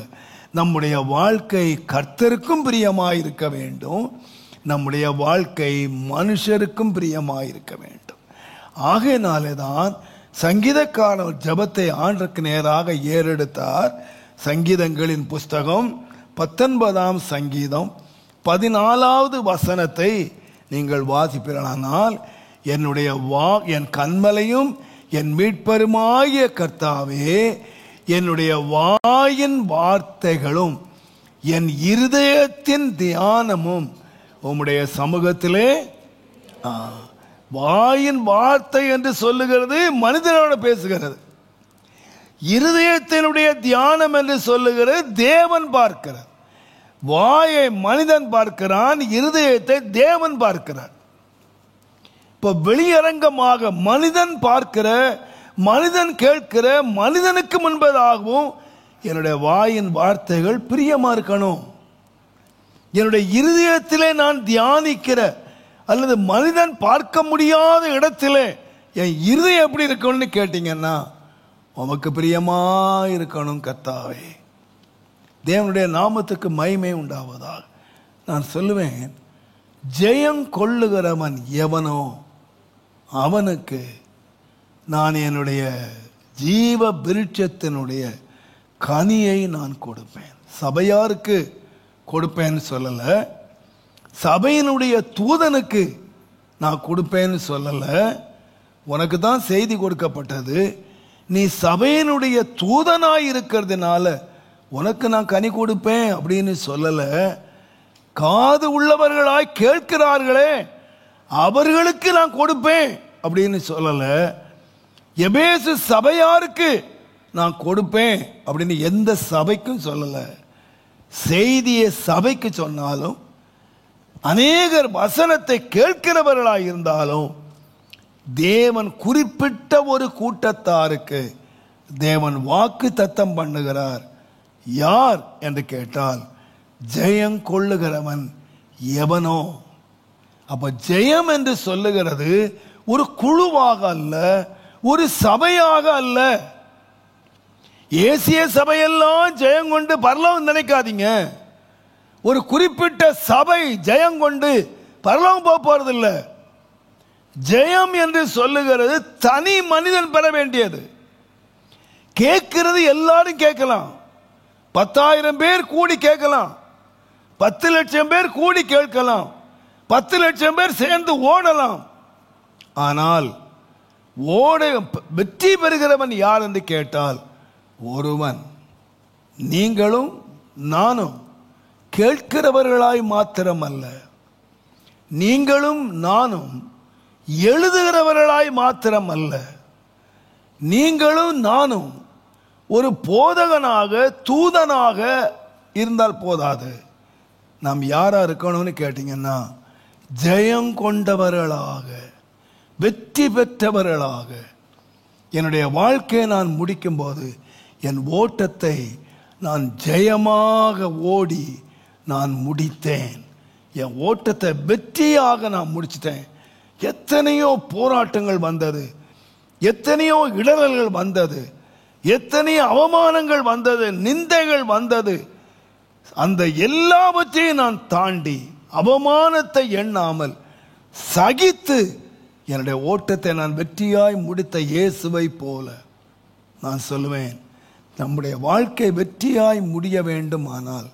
நம்முடைய வாழ்க்கை கர்த்தருக்கும் பிரியமாயிருக்க வேண்டும், நம்முடைய வாழ்க்கை மனுஷருக்கும் பிரியமாயிருக்க வேண்டும். ஆகையினாலே தான் சங்கீதக்காரர் ஜெபத்தை ஆண்டவருக்கு நேராக ஏறெடுத்தார். சங்கீதங்களின் புஸ்தகம் 19ஆம் சங்கீதம் 14வது வசனத்தை நீங்கள் வாசிப்பீர்களானால், என்னுடைய என் கன்மலையும் என் மீட்பருமாகிய கர்த்தாவே, என்னுடைய வாயின் வார்த்தைகளும் என் இருதயத்தின் தியானமும் உம்முடைய சமூகத்திலே. வாயின் வார்த்தை என்று சொல்லுகிறது மனிதனோட பேசுகிறது, இருதயத்தினுடைய தியானம் என்று சொல்லுகிறது தேவன் பார்க்கிறார். வாயை மனிதன் பார்க்கிறான், இருதயத்தை தேவன் பார்க்கிறார். இப்போ வெளியரங்கமாக மனிதன் பார்க்கிற, மனிதன் கேட்கிற, மனிதனுக்கு முன்பதாகவும் என்னுடைய வாயின் வார்த்தைகள் பிரியமா இருக்கணும். என்னுடைய இருதயத்திலே நான் தியானிக்கிற அல்லது மனிதன் பார்க்க முடியாத இடத்திலே என் இருதயம் எப்படி இருக்கணும்னு கேட்டீங்கன்னா, உமக்கு பிரியமா இருக்கணும் கர்த்தாவே. தேவனுடைய நாமத்துக்கு மகிமை உண்டாவதாக. நான் சொல்லுவேன், ஜெயம் கொள்ளுகிறவன் எவனோ அவனுக்கு நான் என்னுடைய ஜீவ விருட்சத்தினுடைய கனியை நான் கொடுப்பேன். சபையாருக்கு கொடுப்பேன்னு சொல்லலை, சபையினுடைய தூதனுக்கு நான் கொடுப்பேன்னு சொல்லலை. உனக்கு தான் செய்தி கொடுக்கப்பட்டது, நீ சபையினுடைய தூதனாய் இருக்கிறதுனால உனக்கு நான் கனி கொடுப்பேன் அப்படின்னு சொல்லலை. காது உள்ளவர்களாய் கேட்கிறார்களே அவர்களுக்கு நான் கொடுப்பேன் அப்படின்னு சொல்லலை. எபேசு சபையாருக்கு நான் கொடுப்பேன் அப்படின்னு எந்த சபைக்கும் சொல்லலை. செய்தியை சபைக்கு சொன்னாலும், அநேகர் வசனத்தை கேட்கிறவர்களாய் இருந்தாலும், தேவன் குறிப்பிட்ட ஒரு கூட்டத்தாருக்கு தேவன் வாக்கு தத்தம் பண்ணுகிறார். யார் என்று கேட்டால், ஜெயம் கொள்ளுகிறவன் எவனோ. அப்ப ஜெயம் என்று சொல்லுகிறது ஒரு குழுவாக அல்ல, ஒரு சபையாக அல்ல. ஏசிய சபையெல்லாம் ஜெயம் கொண்டு பரலோகம் நினைக்காதீங்க. ஒரு குறிப்பிட்ட சபை ஜெயம் கொண்டு பரலோகம் போக போறதில்லை. ஜெயம் என்று சொல்லுகிறது தனி மனிதன் பெற வேண்டியது. கேட்கிறது எல்லாரும் கேட்கலாம், 10,000 பேர் கூடி கேட்கலாம், 10 லட்சம் பேர் கூடி கேட்கலாம், 10 லட்சம் பேர் சேர்ந்து ஓடலாம். ஆனால் ஓட வெற்றி பெறுகிறவன் யார் என்று கேட்டால் ஒருவன். நீங்களும் நானும் கேட்கிறவர்களாய் மாத்திரமல்ல, நீங்களும் நானும் எழுதுகிறவர்களாய் மாத்திரம் அல்ல, நீங்களும் நானும் ஒரு போதகனாக தூதனாக இருந்தால் போதாது. நாம் யாரா இருக்கணும்னு கேட்டீங்கன்னா, ஜெயம் கொண்டவர்களாக, வெற்றி பெற்றவர்களாக. என்னுடைய வாழ்க்கையை நான் முடிக்கும் போது என் ஓட்டத்தை நான் ஜெயமாக ஓடி நான் முடித்தேன். என் ஓட்டத்தை வெற்றியாக நான் முடிச்சிட்டேன். எத்தனையோ போராட்டங்கள் வந்தது, எத்தனையோ இடரல்கள் வந்தது, எத்தனையோ அவமானங்கள் வந்தது, நிந்தைகள் வந்தது. அந்த எல்லாவற்றையும் நான் தாண்டி அவமானத்தை எண்ணாமல் சகித்து என்னுடைய ஓட்டத்தை நான் வெற்றியாய் முடித்த இயேசுவை போல நான் சொல்லுவேன், நம்முடைய வாழ்க்கை வெற்றியாய் முடிய வேண்டுமானால்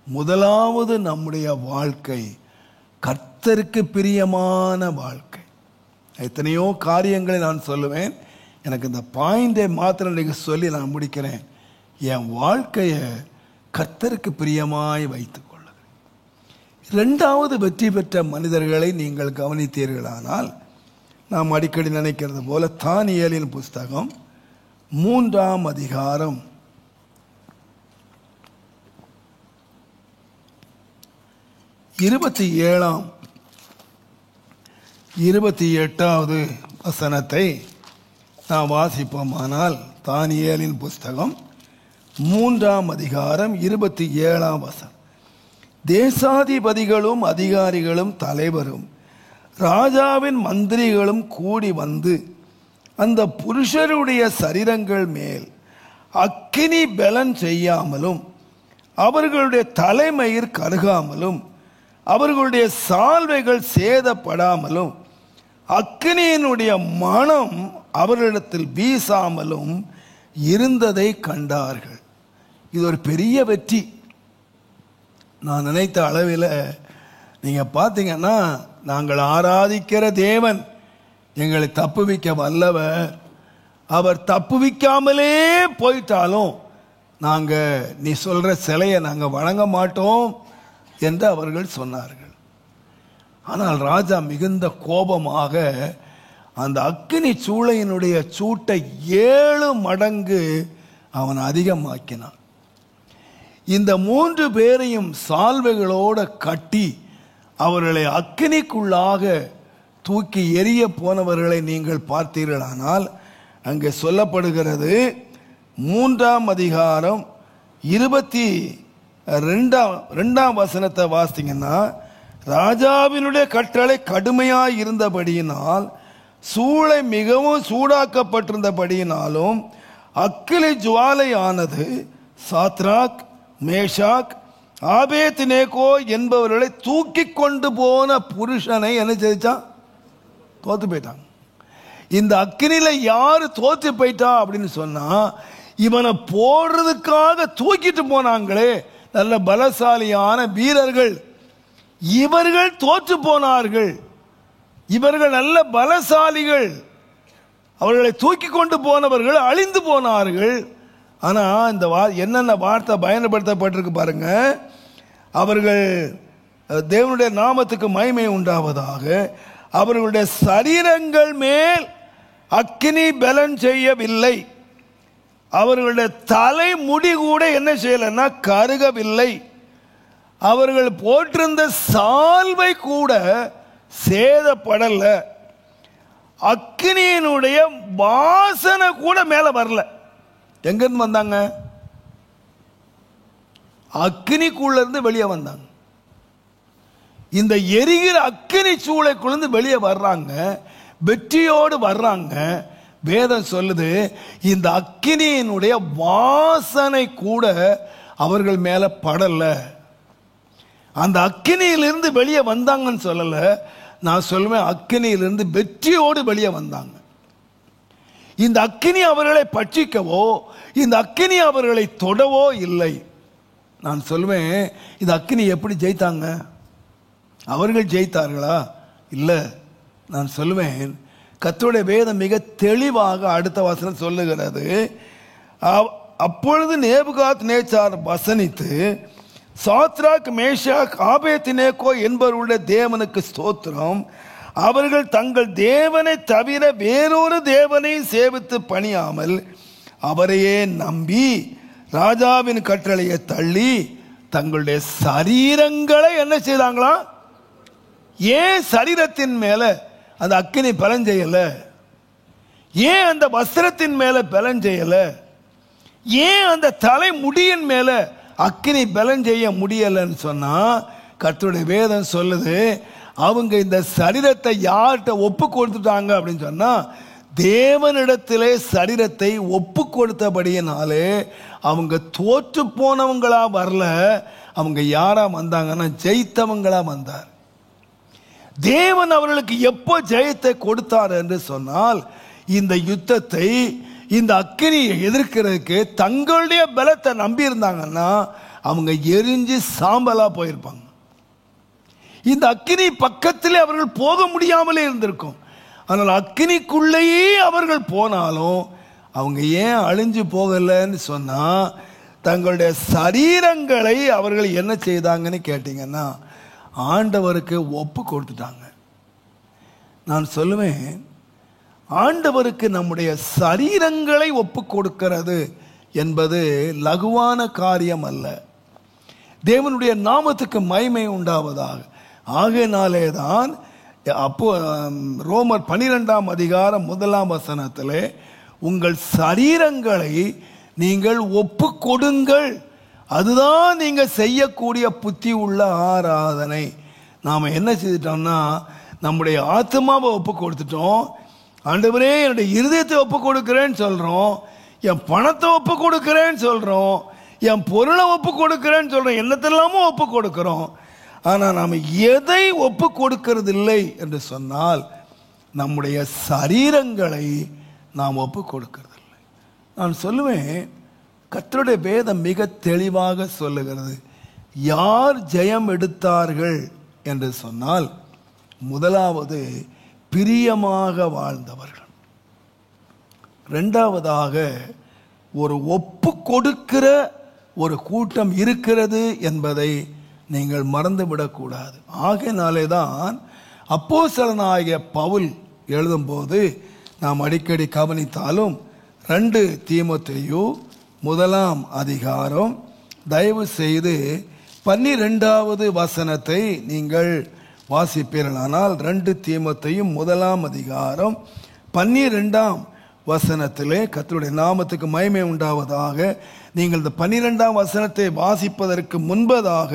முதலாவது நம்முடைய வாழ்க்கை கர்த்தருக்கு பிரியமான வாழ்க்கை. எத்தனையோ காரியங்களை நான் சொல்லுவேன். எனக்கு இந்த பாயிண்டை மாத்திரம் இன்னைக்கு சொல்லி நான் முடிக்கிறேன். என் வாழ்க்கையை கர்த்தருக்கு பிரியமாய் வைத்துக் கொள்ளுங்கள். இரண்டாவது வெற்றி பெற்ற மனிதர்களை நீங்கள் கவனித்தீர்களானால், நாம் அடிக்கடி நினைக்கிறது போல தானியேலின் புஸ்தகம் 3ஆம் அதிகாரம் 27ஆம் 28வது வசனத்தை நாம் வாசிப்போமானால், தானியேலின் புஸ்தகம் 3ஆம் அதிகாரம் 27ஆம் வசனம். தேசாதிபதிகளும் அதிகாரிகளும் தலைவரும் ராஜாவின் மந்திரிகளும் கூடி வந்து அந்த புருஷருடைய சரீரங்கள் மேல் அக்கினி பலன் செய்யாமலும் அவர்களுடைய தலைமயிர் கருகாமலும் அவர்களுடைய சால்வைகள் சேதப்படாமலும் அக்கினியினுடைய மனம் அவர்களிடத்தில் வீசாமலும் இருந்ததை கண்டார்கள். இது ஒரு பெரிய வெற்றி. நான் நினைத்த அளவில் நீங்கள் பார்த்தீங்கன்னா, நாங்கள் ஆராதிக்கிற தேவன் எங்களை தப்புவிக்க வல்லவர். அவர் தப்புவிக்காமலே போயிட்டாலும் நாங்கள் நீ சொல்கிற சிலையை நாங்கள் வணங்க மாட்டோம் என்று அவர்கள் சொன்னார்கள். ஆனால் ராஜா மிகுந்த கோபமாக அந்த அக்கினி சூளையினுடைய சூட்டை 7 மடங்கு அவன் அதிகமாக்கினான். இந்த 3 பேரையும் சால்வைகளோடு கட்டி அவர்களை அக்கினிக்குள்ளாக தூக்கி எரிய போனவர்களை நீங்கள் பார்த்தீர்களானால், அங்கே சொல்லப்படுகிறது 3ஆம் அதிகாரம் 22ஆம் வசனத்தை வாசிங்கன்னா, ராஜாவினுடைய கட்டளை கடுமையாய் இருந்தபடியினால் சூளை மிகவும் சூடாக்கப்பட்டிருந்தபடியினாலும் அக்கினி ஜுவாலையானது சாத்ராக் மேஷாக் ஆபேத்நேகோ என்பவர்களை தூக்கி கொண்டு போன புருஷனை என்ன செய்தான்? தோத்து போயிட்டான். இந்த அக்கினியில யாரு தோத்து போயிட்டா அப்படின்னு சொன்னா, இவனை போடுறதுக்காக தூக்கிட்டு போனாங்களே நல்ல பலசாலியான வீரர்கள், இவர்கள் தோற்று போனார்கள். இவர்கள் நல்ல பலசாலிகள், அவர்களை தூக்கி கொண்டு போனவர்கள் அழிந்து போனார்கள். ஆனா இந்த என்னென்ன வார்த்தை பயன்படுத்தப்பட்டிருக்கு பாருங்க. அவர்கள் தேவனுடைய நாமத்துக்கு மகிமை உண்டாவதாக அவர்களுடைய சரீரங்கள் மேல் அக்கினி பலன் செய்யவில்லை, அவர்களுடைய தலை முடி கூட என்ன செய்யலைன்னா கருகவில்லை, அவர்கள் போட்டிருந்த சால்வை கூட சேதப்படல, அக்கினியினுடைய வாசனை கூட மேல வரல. எங்கிருந்து வந்தாங்க? அக்கினிக்குள்ள இருந்து வெளியே வந்தாங்க. இந்த எரிகிற அக்கினி சூளைக்குள்ள வெளியே வர்றாங்க, வெற்றியோடு வர்றாங்க. வேதம் சொல்லுது, இந்த அக்கினியினுடைய வாசனை கூட அவர்கள் மேல படல. அந்த அக்கினியிலிருந்து வெளியே வந்தாங்கன்னு சொல்லல, நான் சொல்லுவேன் அக்கினியிலிருந்து வெற்றியோடு வெளியே வந்தாங்க. இந்த அக்கினி அவர்களை பட்சிக்கவோ இந்த அக்கினி அவர்களை தொடவோ இல்லை. நான் சொல்லுவேன், இந்த அக்கினி எப்படி ஜெயித்தாங்க? அவர்கள் ஜெயித்தார்களா? இல்லை. நான் சொல்லுவேன், கர்த்தருடைய வேதம் மிக தெளிவாக அடுத்த வசனம் சொல்லுகிறது. அப்பொழுது நேபுகாத்நேச்சார் வசனித்து, சாத்ராக் மேஷாக் ஆபேத்நேகோ என்பவருடைய தேவனுக்கு ஸ்தோத்திரம், அவர்கள் தங்கள் தேவனை தவிர வேறொரு தேவனை சேவித்து பணியாமல் அவரையே நம்பி ராஜாவின் கட்டளையை தள்ளி தங்களுடைய சரீரங்களை என்ன செய்தாங்களா? ஏன் சரீரத்தின் மேல அந்த அக்கினி பலன் செய்யல? ஏன் அந்த வஸ்திரத்தின் மேல பலன் செய்யல? ஏன் அந்த தலை முடியின் மேல அக்கினி பலன் செய்ய முடியலன்னு சொன்னா, கர்த்தருடைய வேதம் சொல்லுது, அவங்க இந்த சரீரத்தை யார்கிட்ட ஒப்பு கொடுத்துட்டாங்க அப்படின்னு சொன்னா, தேவனிடத்திலே சரீரத்தை ஒப்பு கொடுத்தபடியினாலே அவங்க தோற்று போனவங்களா வரல. அவங்க யாரா வந்தாங்கன்னா ஜெயித்தவங்களா வந்தார். தேவன் அவர்களுக்கு எப்போ ஜெயத்தை கொடுத்தார் என்று சொன்னால், இந்த யுத்தத்தை, இந்த அக்கினியை எதிர்க்கிறதுக்கு தங்களுடைய பலத்தை நம்பி இருந்தாங்கன்னா அவங்க எரிஞ்சு சாம்பலா போயிருப்பாங்க. இந்த அக்கினி பக்கத்திலே அவர்கள் போக முடியாமலே இருந்திருக்கும். ஆனால் அக்கினிக்குள்ளேயே அவர்கள் போனாலும் அவங்க ஏன் அழிஞ்சு போகலன்னு சொன்னா, தங்களுடைய சரீரங்களை அவர்கள் என்ன செய்தாங்கன்னு கேட்டீங்கன்னா ஆண்டவருக்கு ஒப்பு கொடுத்துட்டாங்க. நான் சொல்லுவேன், ஆண்டவருக்கு நம்முடைய சரீரங்களை ஒப்பு கொடுக்கிறது என்பது லகுவான காரியம் அல்ல. தேவனுடைய நாமத்துக்கு மகிமை உண்டாவதாக. ஆகையினாலே தான் அப்போ ரோமர் 12ஆம் அதிகாரம் 1ஆம் வசனத்திலே உங்கள் சரீரங்களை நீங்கள் ஒப்பு கொடுங்கள், அதுதான் நீங்க செய்யக்கூடிய புத்தி உள்ள ஆராதனை. நாம என்ன செய்துட்டோம்னா நம்முடைய ஆத்மாவை ஒப்பு கொடுத்துட்டோம். ஆண்டவரே என்னுடைய இருதயத்தை ஒப்பு கொடுக்கிறேன்னு சொல்றோம், என் பணத்தை ஒப்பு கொடுக்கிறேன்னு சொல்றோம், என் பொருளை ஒப்பு கொடுக்கிறேன்னு சொல்றோம், என்னத்தெல்லாமோ ஒப்பு கொடுக்கிறோம். ஆனால் நாம் எதை ஒப்பு கொடுக்கிறது இல்லை என்று சொன்னால் நம்முடைய சரீரங்களை நாம் ஒப்பு கொடுக்கிறது இல்லை. நான் சொல்லுவேன், கர்த்தருடைய வேதம் மிக தெளிவாக சொல்லுகிறது. யார் ஜெயம் எடுத்தார்கள் என்று சொன்னால், முதலாவது பிரியமாக வாழ்ந்தவர்கள், இரண்டாவதாக ஒரு ஒப்பு கொடுக்கிற ஒரு கூட்டம் இருக்கிறது என்பதை நீங்கள் மறந்துவிடக்கூடாது. ஆகையினாலே தான் அப்போஸ்தலனாகிய பவுல் எழுதும்போது நாம் அடிக்கடி கவனித்தாலும் 2 தீமோத்தேயு 1ஆம் அதிகாரம் தயவு செய்து 12வது வசனத்தை நீங்கள் வாசிப்பீர்களானால், 2 தீமோத்தேயு 1ஆம் அதிகாரம் 12ஆம் வசனத்திலே கர்த்தருடைய நாமத்துக்கு மகிமை உண்டாவதாக. நீங்கள் இந்த 12ஆம் வசனத்தை வாசிப்பதற்கு முன்பதாக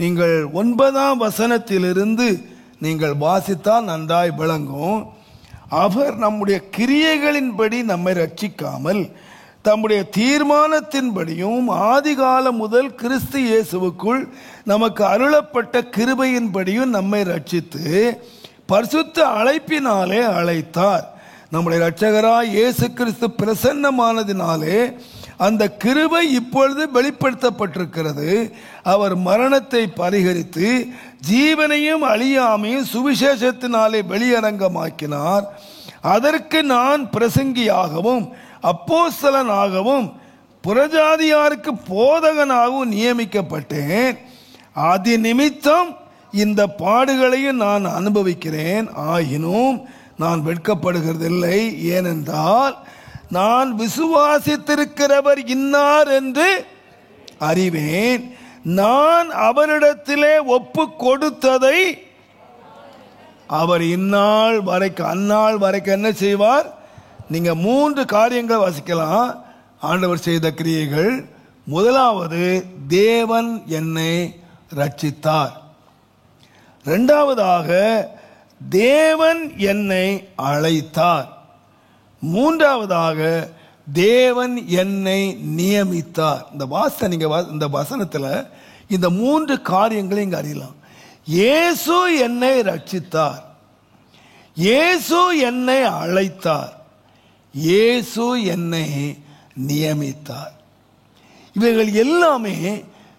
நீங்கள் 9ஆம் வசனத்திலிருந்து நீங்கள் வாசித்தால் நன்றாய் விளங்கும். அவர் நம்முடைய கிரியைகளின்படி நம்மை ரட்சிக்காமல் தம்முடைய தீர்மானத்தின்படியும் ஆதிகாலம் முதல் கிறிஸ்து இயேசுவுக்குள் நமக்கு அருளப்பட்ட கிருபையின்படியும் நம்மை ரட்சித்து பரிசுத்த அழைப்பினாலே அழைத்தார். நம்முடைய இரட்சகராய் இயேசு கிறிஸ்து பிரசன்னமானதினாலே அந்த கிருபை இப்பொழுது வெளிப்படுத்தப்பட்டிருக்கிறது. அவர் மரணத்தை பரிகரித்து ஜீவனையும் அழியாமையும் சுவிசேஷத்தினாலே வெளியரங்கமாக்கினார். அதற்கு நான் பிரசங்கியாகவும் அப்போஸ்தலனாகவும் புறஜாதியாருக்கு போதகனாகவும் நியமிக்கப்பட்டேன். அது நிமித்தம் இந்த பாடுகளையும் நான் அனுபவிக்கிறேன். ஆயினும் நான் வெட்கப்படுகிறதில்லை, ஏனென்றால் நான் விசுவாசித்திருக்கிறவர் இன்னார் என்று அறிவேன். நான் அவரிடத்திலே ஒப்பு கொடுத்ததை அவர் இந்நாள் வரைக்கும் அந்நாள் வரைக்கும் என்ன செய்வார்? நீங்க 3 காரியங்கள் வாசிக்கலாம். ஆண்டவர் செய்த கிரியைகள். முதலாவது, தேவன் என்னை ரட்சித்தார். இரண்டாவதாக, தேவன் என்னை அழைத்தார். மூன்றாவதாக, தேவன் என்னை நியமித்தார். இந்த வசனத்தில் இந்த 3 காரியங்களை இங்க அறியலாம். இயேசு என்னை ரட்சித்தார், இயேசு என்னை அழைத்தார், இயேசு என்னை நியமித்தார். இவைகள் எல்லாமே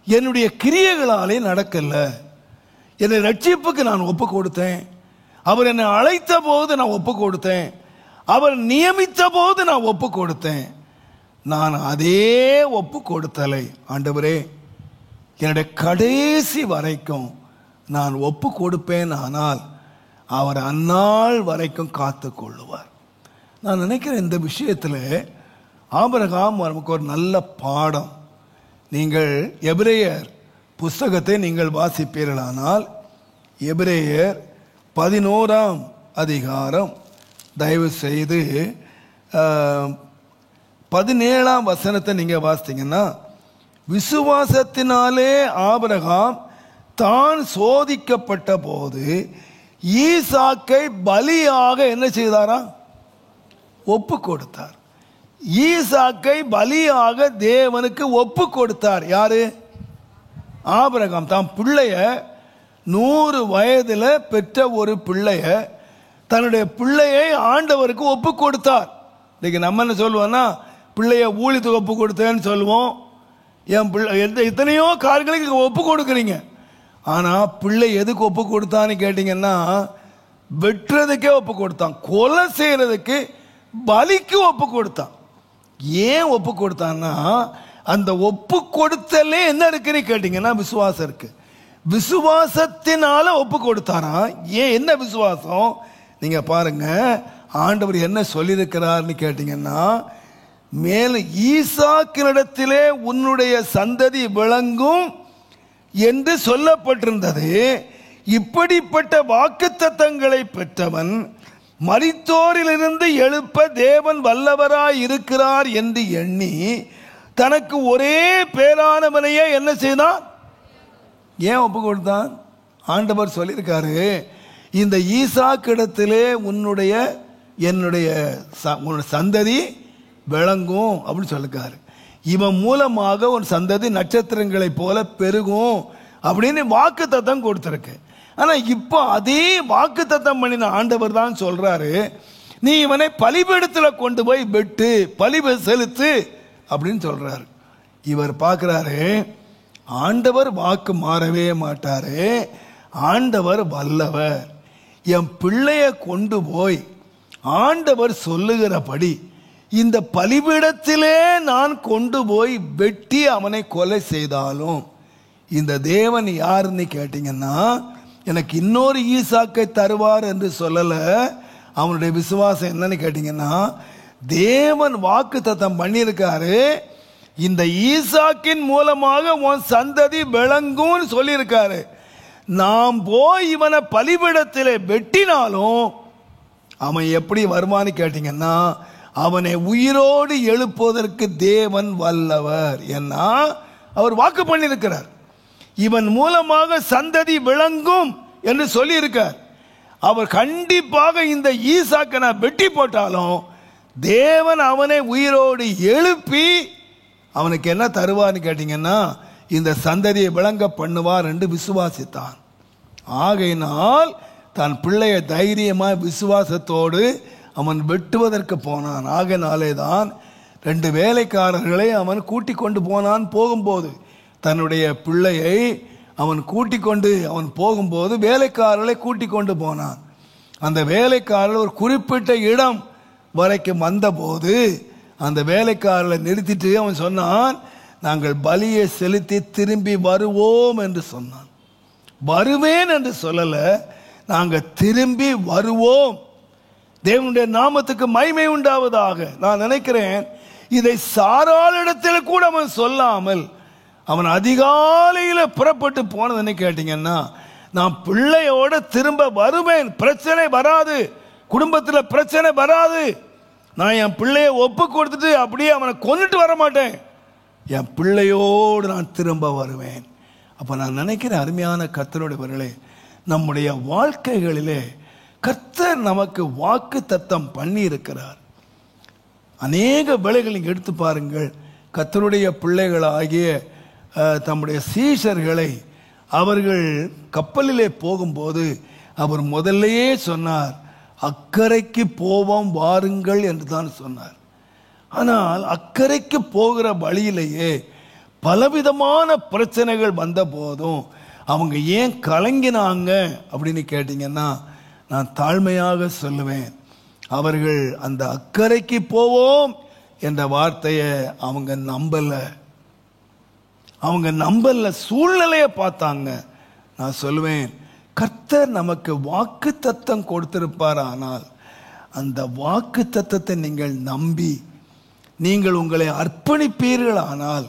என்னுடைய கிரியைகளாலே நடக்கல. என்னை ரட்சிப்புக்கு நான் ஒப்பு கொடுத்தேன். அவர் என்னை அழைத்த போது நான் ஒப்பு கொடுத்தேன். அவர் நியமித்த போது நான் ஒப்பு கொடுத்தேன். நான் அதே ஒப்பு கொடுத்தலை. ஆண்டவரே, என்னுடைய கடைசி வரைக்கும் நான் ஒப்பு கொடுப்பேன். ஆனால் அவர் அந்நாள் வரைக்கும் காத்து கொள்ளுவார். நான் நினைக்கிறேன் இந்த விஷயத்தில் ஆபிரகாம் நமக்கு ஒரு நல்ல பாடம். நீங்கள் எபிரேயர் புஸ்தகத்தை நீங்கள் வாசிப்பீர்களானால், எபிரேயர் 11ஆம் அதிகாரம் தயவு செய்து 17ஆம் வசனத்தை நீங்க வாசித்தீங்கன்னா, விசுவாசத்தினாலே ஆபிரகாம் தான் சோதிக்கப்பட்ட போது ஈசாக்கை பலியாக என்ன செய்தாரா? ஒப்பு கொடுத்தார். ஈசாக்கை பலியாக தேவனுக்கு ஒப்பு கொடுத்தார். யாரு? ஆபிரகாம். தான் பிள்ளைய 100 வயதில் பெற்ற ஒரு பிள்ளைய தன்னுடைய பிள்ளையை ஆண்டவருக்கு ஒப்பு கொடுத்தார். இன்னைக்கு நம்ம என்ன சொல்லுவோம்னா, பிள்ளைய ஊழியத்துக்கு ஒப்பு கொடுத்தேன்னு சொல்லுவோம். என் பிள்ளை எத்தனையோ காரியங்களுக்கு ஒப்பு கொடுக்குறீங்க. ஆனால் பிள்ளை எதுக்கு ஒப்பு கொடுத்தான்னு கேட்டிங்கன்னா, வெட்டுறதுக்கே ஒப்பு கொடுத்தான், கொலை செய்யறதுக்கு, பலிக்கு ஒப்பு கொடுத்தான். ஏன் ஒப்பு கொடுத்தான்னா, அந்த ஒப்பு கொடுத்தலே என்ன இருக்குன்னு கேட்டீங்கன்னா விசுவாசம் இருக்கு. விசுவாசத்தினால ஒப்பு கொடுத்தாராம். ஏன், என்ன விசுவாசம்? நீங்க பாருங்க, ஆண்டவர் என்ன சொல்லியிருக்கிறார்னு கேட்டீங்கன்னா, மேலும் ஈசாக்கினிடத்திலே உன்னுடைய சந்ததி விளங்கும் என்று சொல்லப்பட்டிருந்தது. இப்படிப்பட்ட வாக்குத்தத்தங்களை பெற்றவன் மரித்தோரிலிருந்து எழுப்ப தேவன் வல்லவராய் இருக்கிறார் என்று எண்ணி தனக்கு ஒரே பேரானவனையே என்ன செய்தான்? ஏன் ஒப்பு கொடுத்தான்? ஆண்டவர் சொல்லியிருக்காரு, இந்த ஈசாக்கிடத்திலே உன்னுடைய என்னுடைய சந்ததி விளங்கும் அப்படின்னு சொல்லிருக்காரு. இவன் மூலமாக உன் சந்ததி நட்சத்திரங்களை போல பெருகும் அப்படின்னு வாக்கு தத்தம் கொடுத்திருக்கு. ஆனா இப்போ அதே வாக்கு தத்தம் பண்ணின ஆண்டவர் தான் சொல்றாரு, நீ இவனை பலிபீடத்தில் கொண்டு போய் வெட்டு, பலி செலுத்து அப்படின்னு சொல்றாரு. இவர் பார்க்கிறாரு, ஆண்டவர் வாக்கு மாறவே மாட்டாரு, ஆண்டவர் வல்லவர். என் பிள்ளைய கொண்டு போய் ஆண்டவர் சொல்லுகிறபடி இந்த பலிபீடத்திலே நான் கொண்டு போய் வெட்டி அவனை கொலை செய்தாலும், இந்த தேவன் யாருன்னு கேட்டீங்கன்னா, எனக்கு இன்னொரு ஈசாக்கை தருவார் என்று சொல்லல. அவனுடைய விசுவாசம் என்னன்னு கேட்டீங்கன்னா, தேவன் வாக்கு தத்தம் பண்ணியிருக்காரு, இந்த ஈசாக்கின் மூலமாக உன் சந்ததி விளங்கும்னு சொல்லியிருக்காரு. நாம் போய் இவனை பலிபீடத்திலே வெட்டினாலும் அவன் எப்படி வருமானு கேட்டீங்கன்னா, அவனை உயிரோடு எழுப்புவதற்கு தேவன் வல்லவர். ஏன்னா அவர் வாக்கு பண்ணியிருக்கிறார், இவன் மூலமாக சந்ததி விளங்கும் என்று சொல்லி இருக்கார். அவர் கண்டிப்பாக இந்த ஈசாக்கை வெட்டி போட்டாலும் தேவன் அவனை உயிரோடு எழுப்பி அவனுக்கு என்ன தருவார்னு கேட்டீங்கன்னா, இந்த சந்ததியை விளங்க பண்ணுவார் என்று விசுவாசித்தான். ஆகையினால் தன் பிள்ளைய தைரியமாக விசுவாசத்தோடு அவன் வெட்டுவதற்கு போனான். ஆகையினாலே தான் 2 வேலைக்காரர்களை அவன் கூட்டி கொண்டு போனான். போகும்போது தன்னுடைய பிள்ளையை அவன் கூட்டி கொண்டு அவன் போகும்போது வேலைக்காரர்களை கூட்டி கொண்டு போனான். அந்த வேலைக்காரர்கள் ஒரு குறிப்பிட்ட இடம் வரைக்கும் வந்தபோது அந்த வேலைக்காரர்களை நிறுத்திட்டு அவன் சொன்னான், நாங்கள் பலியை செலுத்தி திரும்பி வருவோம் என்று சொன்னான். வருவேன் என்று சொல்லல, நாங்கள் திரும்பி வருவோம். தேவனுடைய நாமத்துக்கு மகிமை உண்டாவதாக. நான் நினைக்கிறேன், இதை சாராளிடத்தில் கூட அவன் சொல்லாமல் அவன் அதிகாலையில் புறப்பட்டு போனதுன்னு கேட்டீங்கன்னா, நான் பிள்ளையோட திரும்ப வருவேன், பிரச்சனை வராது, குடும்பத்தில் பிரச்சனை வராது, நான் என் பிள்ளைய ஒப்பு கொடுத்துட்டு அப்படியே அவனை கொண்டுட்டு வர மாட்டேன், என் பிள்ளையோடு நான் திரும்ப வருவேன். அப்போ நான் நினைக்கிறேன், அருமையான கர்த்தருடையவர்களே, நம்முடைய வாழ்க்கைகளிலே கர்த்தர் நமக்கு வாக்கு தத்தம் பண்ணி இருக்கிறார். அநேக வேளைகள் நீங்கள் எடுத்து பாருங்கள், கர்த்தருடைய பிள்ளைகளாகிய தம்முடைய சீஷர்களை அவர்கள் கப்பலிலே போகும்போது அவர் முதல்லையே சொன்னார், அக்கறைக்கு போவோம் வாருங்கள் என்று தான் சொன்னார். ஆனால் அக்கறைக்கு போகிற வழியிலேயே பலவிதமான பிரச்சனைகள் வந்த போதும் அவங்க ஏன் கலங்கினாங்க அப்படின்னு கேட்டிங்கன்னா, நான் தாழ்மையாக சொல்லுவேன், அவர்கள் அந்த அக்கறைக்கு போவோம் என்ற வார்த்தையை அவங்க நம்பல, சூழ்நிலையை பார்த்தாங்க. நான் சொல்லுவேன், கர்த்தர் நமக்கு வாக்கு தத்தம் கொடுத்திருப்பார். ஆனால் அந்த வாக்கு தத்தத்தை நீங்கள் நம்பி நீங்கள் உங்களை அர்ப்பணிப்பீர்கள். ஆனால்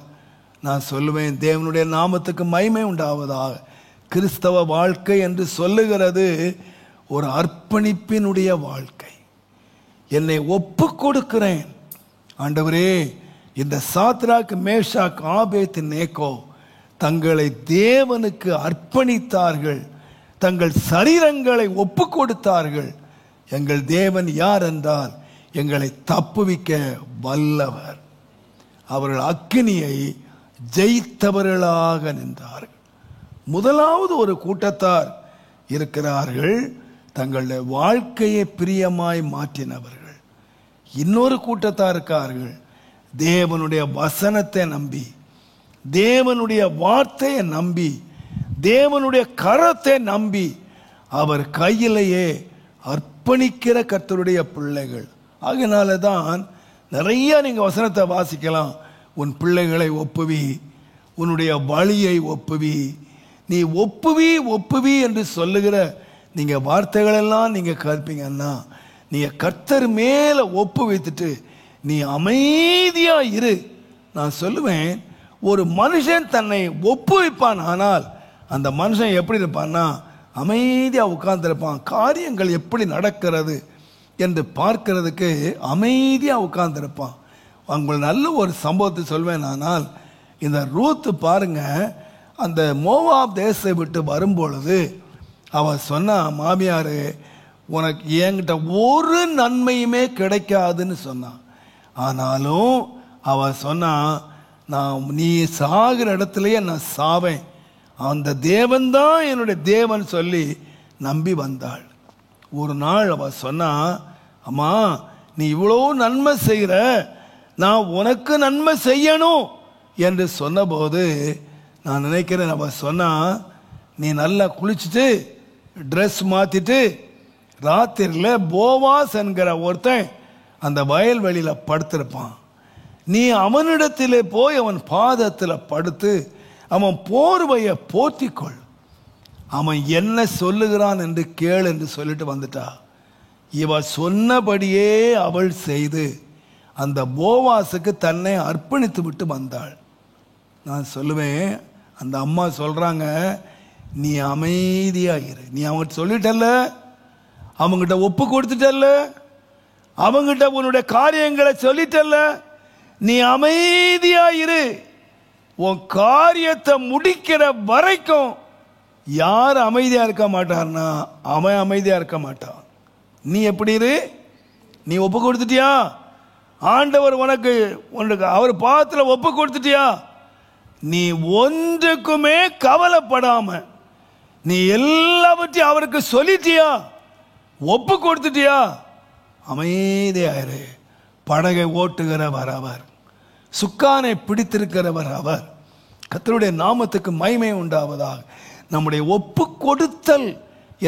நான் சொல்லுவேன், தேவனுடைய நாமத்துக்கு மகிமை உண்டாவதாக. கிறிஸ்தவ வாழ்க்கை என்று சொல்லுகிறது ஒரு அர்ப்பணிப்பினுடைய வாழ்க்கை. என்னை ஒப்பு கொடுக்கிறேன் ஆண்டவரே. இந்த சாத்ராக், மேஷாக், ஆபேத், நேகோ தங்களை தேவனுக்கு அர்ப்பணித்தார்கள், தங்கள் சரீரங்களை ஒப்பு கொடுத்தார்கள். எங்கள் தேவன் யார் என்றால் எங்களை தப்புவிக்க வல்லவர். அவர்கள் அக்கினியை ஜெயித்தவர்களாக நின்றார்கள். முதலாவது ஒரு கூட்டத்தார் இருக்கிறார்கள், தங்களுடைய வாழ்க்கையை பிரியமாய் மாற்றினவர்கள். இன்னொரு கூட்டத்தார் இருக்கார்கள், தேவனுடைய வசனத்தை நம்பி, தேவனுடைய வார்த்தையை நம்பி, தேவனுடைய கரத்தை நம்பி அவர் கையிலேயே அர்ப்பணிக்கிற கர்த்தருடைய பிள்ளைகள். ஆகையினால தான் நிறைய நீங்கள் வசனத்தை வாசிக்கலாம். உன் பிள்ளைகளை ஒப்புவி, உன்னுடைய வழியை ஒப்புவி, நீ ஒப்புவி ஒப்புவி என்று சொல்லுகிற நீங்கள் வார்த்தைகளெல்லாம் நீங்கள் கற்பீங்கன்னா, நீங்கள் கர்த்தர் மேலே ஒப்பு வைத்துட்டு நீ அமைதியாக இரு. நான் சொல்லுவேன், ஒரு மனுஷன் தன்னை ஒப்புவிப்பான், ஆனால் அந்த மனுஷன் எப்படி இருப்பான்னா அமைதியாக உட்கார்ந்துருப்பான். காரியங்கள் எப்படி நடக்கிறது என்று பார்க்கிறதுக்கு அமைதியாக உட்கார்ந்துருப்பான். உங்களுக்கு நல்ல ஒரு சம்பவத்தை சொல்வேன். ஆனால் இந்த ரூத்து பாருங்க, அந்த மோவாப் தேசத்தை விட்டு வரும்பொழுது அவள் சொன்னா, மாமியார் உனக்கு என்கிட்ட ஒரு நன்மையுமே கிடைக்காதுன்னு சொன்னான். ஆனாலும் அவள் சொன்னா, நான் நீ சாகிற இடத்துலையே நான் சாவேன், அந்த தேவன்தான் என்னுடைய தேவன் சொல்லி நம்பி வந்தாள். ஒரு நாள் அவள் சொன்னா, அம்மா நீ இவ்வளோ நன்மை செய்கிற, நான் உனக்கு நன்மை செய்யணும் என்று சொன்னபோது நான் நினைக்கிறேன், அவள் சொன்னா, நீ நல்லா குளிச்சுட்டு ட்ரெஸ் மாற்றிட்டு ராத்திரியில் போவாஸ் என்கிற ஒருத்தன் அந்த வயல்வெளியில் படுத்திருப்பான், நீ அவனிடத்திலே போய் அவன் பாதத்தில் படுத்து அவன் போர்வையை போர்த்திக்கொள், அவன் என்ன சொல்லுகிறான் என்று கேள் என்று சொல்லிட்டு வந்துட்டா. இவ சொன்னபடியே அவள் செய்து அந்த போவாஸுக்கு தன்னை அர்ப்பணித்து விட்டு வந்தாள். நான் சொல்லுவேன், அந்த அம்மா சொல்றாங்க, நீ அமைதியா இரு, நீ அவங்ககிட்ட சொல்லிட்டல்ல, அவங்ககிட்ட ஒப்பு கொடுத்துட்டல்ல, அவங்ககிட்ட உன்னுடைய காரியங்களை சொல்லிட்டல்ல, நீ அமைதியா இரு, உன் காரியத்தை முடிக்கிற வரைக்கும். யார் அமைதியா இருக்க மாட்டார்னா அவன் அமைதியா இருக்க மாட்டான். நீ எப்படி இரு, நீ ஒப்பு கொடுத்துட்டியா, ஆண்டவர் உனக்கு அவர் பாதத்தில் ஒப்பு கொடுத்துட்டியா, நீ ஒன்றுக்குமே கவலைப்படாம நீ எல்லாவற்றையும் அவருக்கு சொல்லிட்டியா, ஒப்பு கொடுத்துட்டியா, அமைதியாயிரு. படகை ஓட்டுகிறவர் அவர், சுக்கானை பிடித்திருக்கிறவர் அவர். கர்த்தருடைய நாமத்துக்கு மகிமை உண்டாவதாக. நம்முடைய ஒப்பு கொடுத்தல்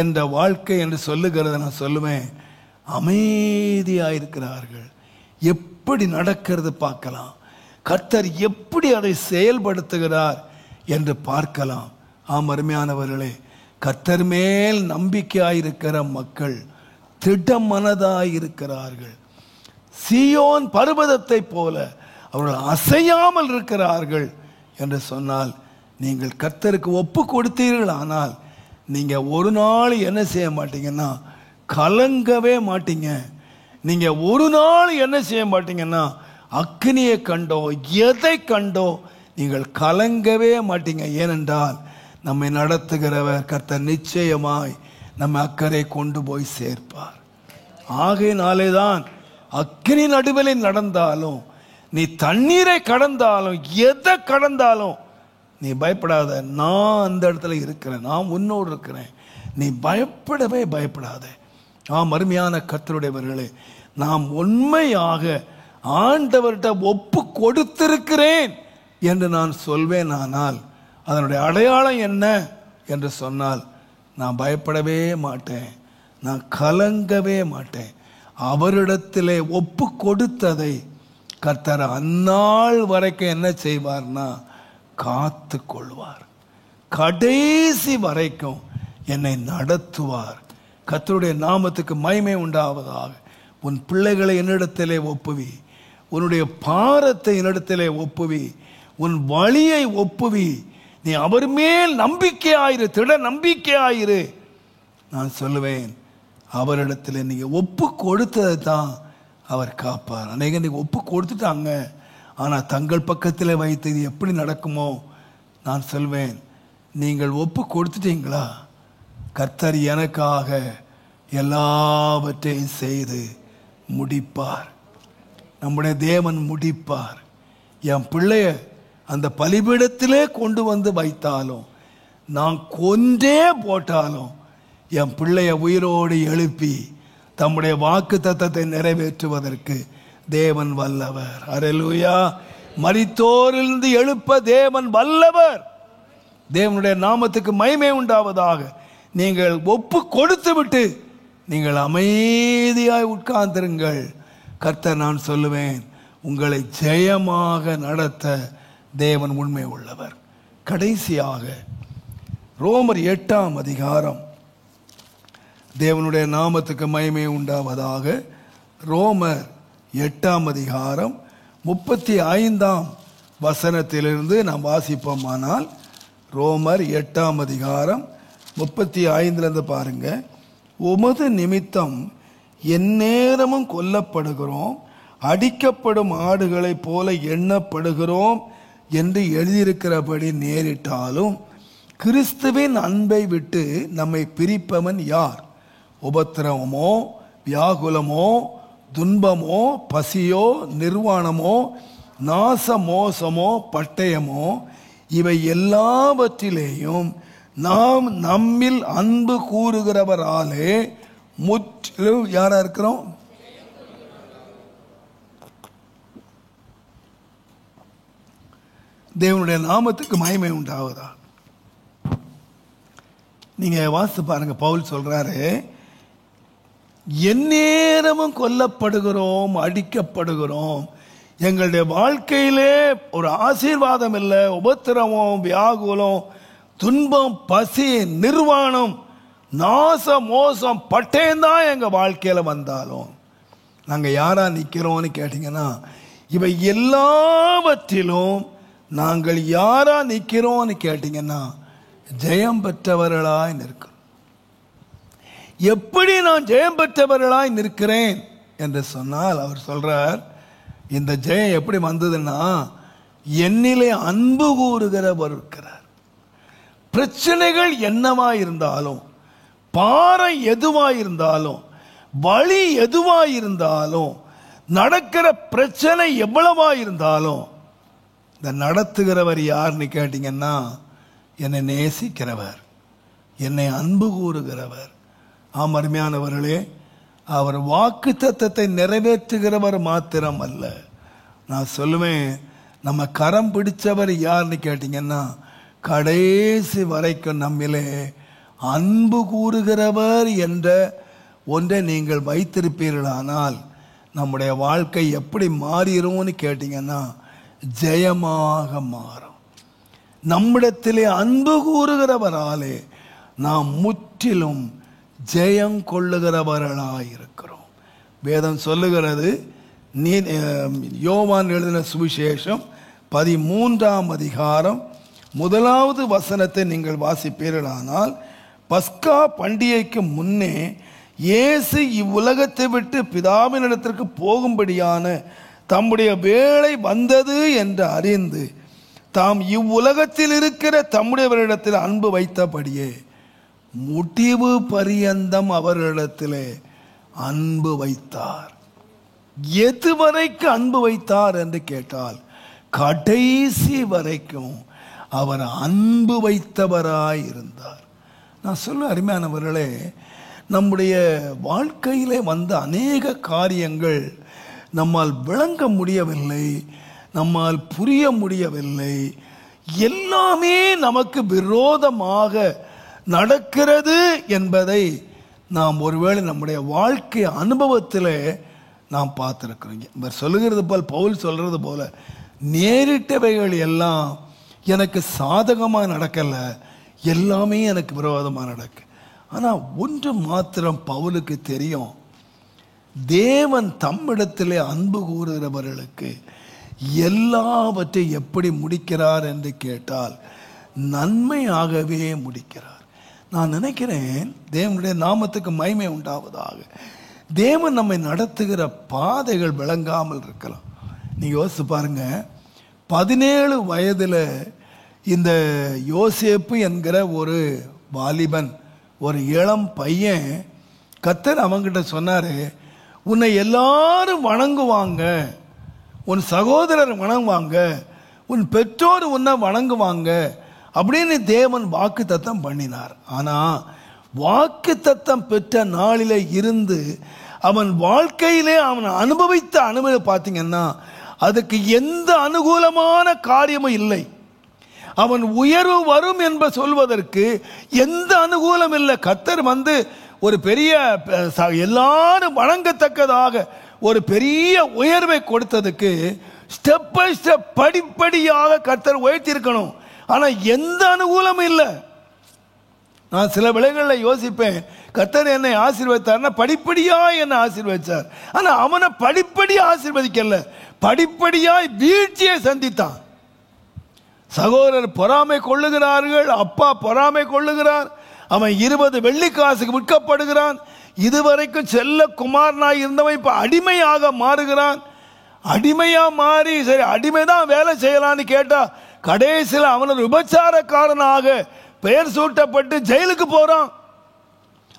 என்ற வாழ்க்கை என்று சொல்லுகிறத நான் சொல்லுவேன். அமைதியாயிருக்கிறார்கள். எப்படி நடக்கிறது பார்க்கலாம், கர்த்தர் எப்படி அதை செயல்படுத்துகிறார் என்று பார்க்கலாம். ஆம் அருமையானவர்களே, கர்த்தர் மேல் நம்பிக்கையாயிருக்கிற மக்கள் திடம் மனதாயிருக்கிறார்கள். சீயோன் பர்வதத்தை போல அவர்கள் அசையாமல் இருக்கிறார்கள் என்று சொன்னால், நீங்கள் கர்த்தருக்கு ஒப்பு கொடுத்தீர்கள், ஆனால் நீங்கள் ஒரு நாள் என்ன செய்ய மாட்டீங்கன்னா கலங்கவே மாட்டீங்க. நீங்கள் ஒரு நாள் என்ன செய்ய மாட்டீங்கன்னா அக்னியை கண்டோ எதை கண்டோ நீங்கள் கலங்கவே மாட்டீங்க. ஏனென்றால் நம்மை நடத்துகிறவர் கர்த்தர் நிச்சயமாய் நம்ம அக்கறை கொண்டு போய் சேர்ப்பார். ஆகையினாலே தான் அக்னி நடுவில் நடந்தாலும், நீ தண்ணீரை கடந்தாலும், எதை கடந்தாலும் நீ பயப்படாத, நான் அந்த இடத்துல இருக்கிறேன், நான் உன்னோடு இருக்கிறேன், நீ பயப்படவே பயப்படாத. ஆம் அருமையான கர்த்தருடையவர்களே, நாம் உண்மையாக ஆண்டவர்கிட்ட ஒப்பு கொடுத்திருக்கிறேன் என்று நான் சொல்வேன். ஆனால் அதனுடைய அடையாளம் என்ன என்று சொன்னால், நான் பயப்படவே மாட்டேன், நான் கலங்கவே மாட்டேன். அவரிடத்திலே ஒப்பு கொடுத்ததை கர்த்தர் அந்நாள் வரைக்கும் என்ன செய்வார்னா காத்து கொள்வார், கடைசி வரைக்கும் என்னை நடத்துவார். கர்த்தருடைய நாமத்துக்கு மகிமை உண்டாவதாக. உன் பிள்ளைகளை என்னிடத்திலே ஒப்புவி, உன்னுடைய பாரத்தை என்னிடத்திலே ஒப்புவி, உன் வழியை ஒப்புவி, நீ அவர் மேல் நம்பிக்கையாயிரு, திட நம்பிக்கையாயிரு. நான் சொல்லுவேன், அவரிடத்தில் நீங்கள் ஒப்பு கொடுத்ததை தான் அவர் காப்பார். அநேக நீங்கள் ஒப்பு கொடுத்துட்டாங்க, ஆனால் தங்கள் பக்கத்தில் வைத்து இது எப்படி நடக்குமோ? நான் சொல்வேன், நீங்கள் ஒப்பு கொடுத்துட்டீங்களா, கர்த்தர் எனக்காக எல்லாவற்றையும் செய்து முடிப்பார். நம்முடைய தேவன் முடிப்பார். என் பிள்ளைய அந்த பலிபீடத்திலே கொண்டு வந்து வைத்தாலும், நான் கொன்றே போட்டாலும் என் பிள்ளைய உயிரோடு எழுப்பி தம்முடைய வாக்குத்தத்தத்தை நிறைவேற்றுவதற்கு தேவன் வல்லவர். அல்லேலூயா. மரித்தோரிலிருந்து எழுப்ப தேவன் வல்லவர். தேவனுடைய நாமத்துக்கு மகிமை உண்டாவதாக. நீங்கள் ஒப்பு கொடுத்து விட்டு நீங்கள் அமைதியாய் உட்கார்ந்திருங்கள். கர்த்தர் நான் சொல்லுவேன், உங்களை ஜெயமாக நடத்த தேவன் உண்மை உள்ளவர். கடைசியாக ரோமர் 8ஆம் அதிகாரம், தேவனுடைய நாமத்துக்கு மகிமை உண்டாவதாக. ரோமர் 8ஆம் அதிகாரம் 35ஆம் வசனத்திலிருந்து நாம் வாசிப்போமானால், ரோமர் 8ஆம் அதிகாரம் 35 பாருங்க. உமது நிமித்தம் எந்நேரமும் கொல்லப்படுகிறோம், அடிக்கப்படும் ஆடுகளைப் போல எண்ணப்படுகிறோம் என்று எழுதியிருக்கிறபடி நேரிட்டாலும் கிறிஸ்துவின் அன்பை விட்டு நம்மை பிரிப்பவன் யார்? உபத்திரவமோ, வியாகுலமோ, துன்பமோ, பசியோ, நிர்வாணமோ, நாச மோசமோ, பட்டயமோ, இவை எல்லாவற்றிலேயும் நாம் நம்மில் அன்பு கூறுகிறவராலே முற்றிலும் யாரா இருக்கிறோம்? தேவனுடைய நாமத்துக்கு மகிமை உண்டாவதா. நீங்க வாசித்து பாருங்க. பவுல் சொல்றாரு, எந்நேரமும் கொல்லப்படுகிறோம், அடிக்கப்படுகிறோம். எங்களுடைய வாழ்க்கையிலே ஒரு ஆசீர்வாதம் இல்லை. உபத்திரவம், வியாகுலம், துன்பம், பசி, நிர்வாணம், நாச மோசம், பட்டயம்தான் எங்க வாழ்க்கையில வந்தாலும் நாங்க யாரா நிக்கிறோம்னு கேட்டீங்கன்னா, இவை எல்லாவற்றிலும் நாங்கள் யாரா நிக்கிறோம்னு கேட்டீங்கன்னா ஜெயம் பெற்றவர்களாய் நிற்கிறோம். எப்படி நான் ஜெயம் பெற்றவர்களாய் நிற்கிறேன் என்று சொன்னால், அவர் சொல்றார், இந்த ஜெயம் எப்படி வந்ததுன்னா என்னிலே அன்பு கூறுகிறவர் இருக்கிறார். பிரச்சனைகள் என்னவா இருந்தாலும், பாரம் எதுவா இருந்தாலும், வழி எதுவா இருந்தாலும், நடக்கிற பிரச்சனை எவ்வளவா இருந்தாலும், இந்த நடத்துகிறவர் யாருன்னு கேட்டீங்கன்னா என்னை நேசிக்கிறவர், என்னை அன்பு கூறுகிறவர். ஆம் அருமையானவர்களே, அவர் வாக்குத்தத்தத்தை நிறைவேற்றுகிறவர் மாத்திரம் அல்ல. நான் சொல்லுவேன், நம்ம கரம் பிடிச்சவர் யாருன்னு கேட்டீங்கன்னா கடைசி வரைக்கும் நம்மிலே அன்பு கூறுகிறவர் என்ற ஒன்றை நீங்கள் வைத்திருப்பீர்களானால் நம்முடைய வாழ்க்கை எப்படி மாறிடும்னு கேட்டீங்கன்னா ஜெயமாக மாறும். நம்மிடத்திலே அன்பு கூறுகிறவராலே நாம் முற்றிலும் ஜெயம் கொள்ளுகிறவர்களாய் இருக்கிறோம். வேதம் சொல்லுகிறது, யோவான் எழுதின சுவிசேஷம் 13ஆம் அதிகாரம் 1வது வசனத்தை நீங்கள் வாசிப்பீர்களானால், பஸ்கா பண்டிகைக்கு முன்னே இயேசு இவ்வுலகத்தை விட்டு பிதாவினிடத்திற்கு போகும்படியான தம்முடைய வேளை வந்தது என்று அறிந்து தாம் இவ்வுலகத்தில் இருக்கிற தம்முடையவரிடத்தில் அன்பு வைத்தபடியே முடிவு பரியந்தம் அவர்களிடத்திலே அன்பு வைத்தார். எதுவரைக்கும் அன்பு வைத்தார் என்று கேட்டால் கடைசி வரைக்கும் அவர் அன்பு வைத்தவராய் இருந்தார். நான் சொல்ல அருமையானவர்களே, நம்முடைய வாழ்க்கையிலே வந்த அநேக காரியங்கள் நம்மால் விளங்க முடியவில்லை, நம்மால் புரிய முடியவில்லை. எல்லாமே நமக்கு விரோதமாக நடக்கிறது என்பதை நாம் ஒருவேளை நம்முடைய வாழ்க்கை அனுபவத்தில் நாம் பார்த்துருக்கிறோம். இவர் சொல்லுகிறது போல், பவுல் சொல்றது போல, நேரிட்டவைகள் எல்லாம் எனக்கு சாதகமாக நடக்கலை, எல்லாமே எனக்கு விரோதமாக நடக்கு. ஆனால் ஒன்று மாத்திரம் பவுலுக்கு தெரியும், தேவன் தம்மிடத்திலே அன்பு கூறுகிறவர்களுக்கு எல்லாவற்றையும் எப்படி முடிக்கிறார் என்று கேட்டால் நன்மையாகவே முடிக்கிறார். நான் நினைக்கிறேன், தேவனுடைய நாமத்துக்கு மகிமை உண்டாவதாக, தேவன் நம்மை நடத்துகிற பாதைகள் விளங்காமல் இருக்கலாம். நீங்கள் யோசிச்சு பாருங்க, 17 வயதில் இந்த யோசேப்பு என்கிற ஒரு வாலிபன், ஒரு இளம் பையன், கர்த்தர் அவங்கிட்ட சொன்னார், உன்னை எல்லாரும் வணங்குவாங்க, உன் சகோதரர் வணங்குவாங்க, உன் பெற்றோர் உன்னை வணங்குவாங்க, அப்படின்னு தேவன் வாக்குத்தத்தம் பண்ணினார். ஆனா வாக்குத்தத்தம் பெற்ற நாளிலே இருந்து அவன் வாழ்க்கையிலே அவன் அனுபவித்த அனுபவம் பார்த்தீங்கன்னா அதுக்கு எந்த அனுகூலமான காரியமும் இல்லை. அவன் உயர்வு வரும் என்ப சொல்வதற்கு எந்த அனுகூலம் இல்லை. கர்த்தர் ஒரு பெரிய எல்லாரும் வணங்கத்தக்கதாக ஒரு பெரிய உயர்வை கொடுத்ததுக்கு ஸ்டெப் பை ஸ்டெப் படிப்படியாக கர்த்தர் உயர்த்தியிருக்கணும். ஆனா எந்த அனுகூலமும் இல்லை. நான் சில வேளைகளில் யோசிப்பேன், கர்த்தர் என்னை ஆசீர்வதித்தார்னா படிப்படியா என்னை ஆசீர்வதிச்சார். ஆனா அவனை படிப்படியா ஆசீர்வதிக்கல, படிப்படியாய் வீழ்ச்சியை சந்தித்தான். சகோதரர் பொறாமை கொள்ளுகிறார்கள், அப்பா பொறாமை கொள்ளுகிறார். அவன் 20 வெள்ளிக்காசுக்கு விற்கப்படுகிறான். இதுவரைக்கும் செல்ல குமாரனாய் இருந்தவன் இப்ப அடிமையாக மாறுகிறான். அடிமையா மாறி சரி அடிமைதான் வேலை செய்யலான்னு கேட்டா கடைசியில் அவன் ஒரு விபச்சாரக்காரனாக பெயர் சூட்டப்பட்டு ஜெயிலுக்கு போறான்.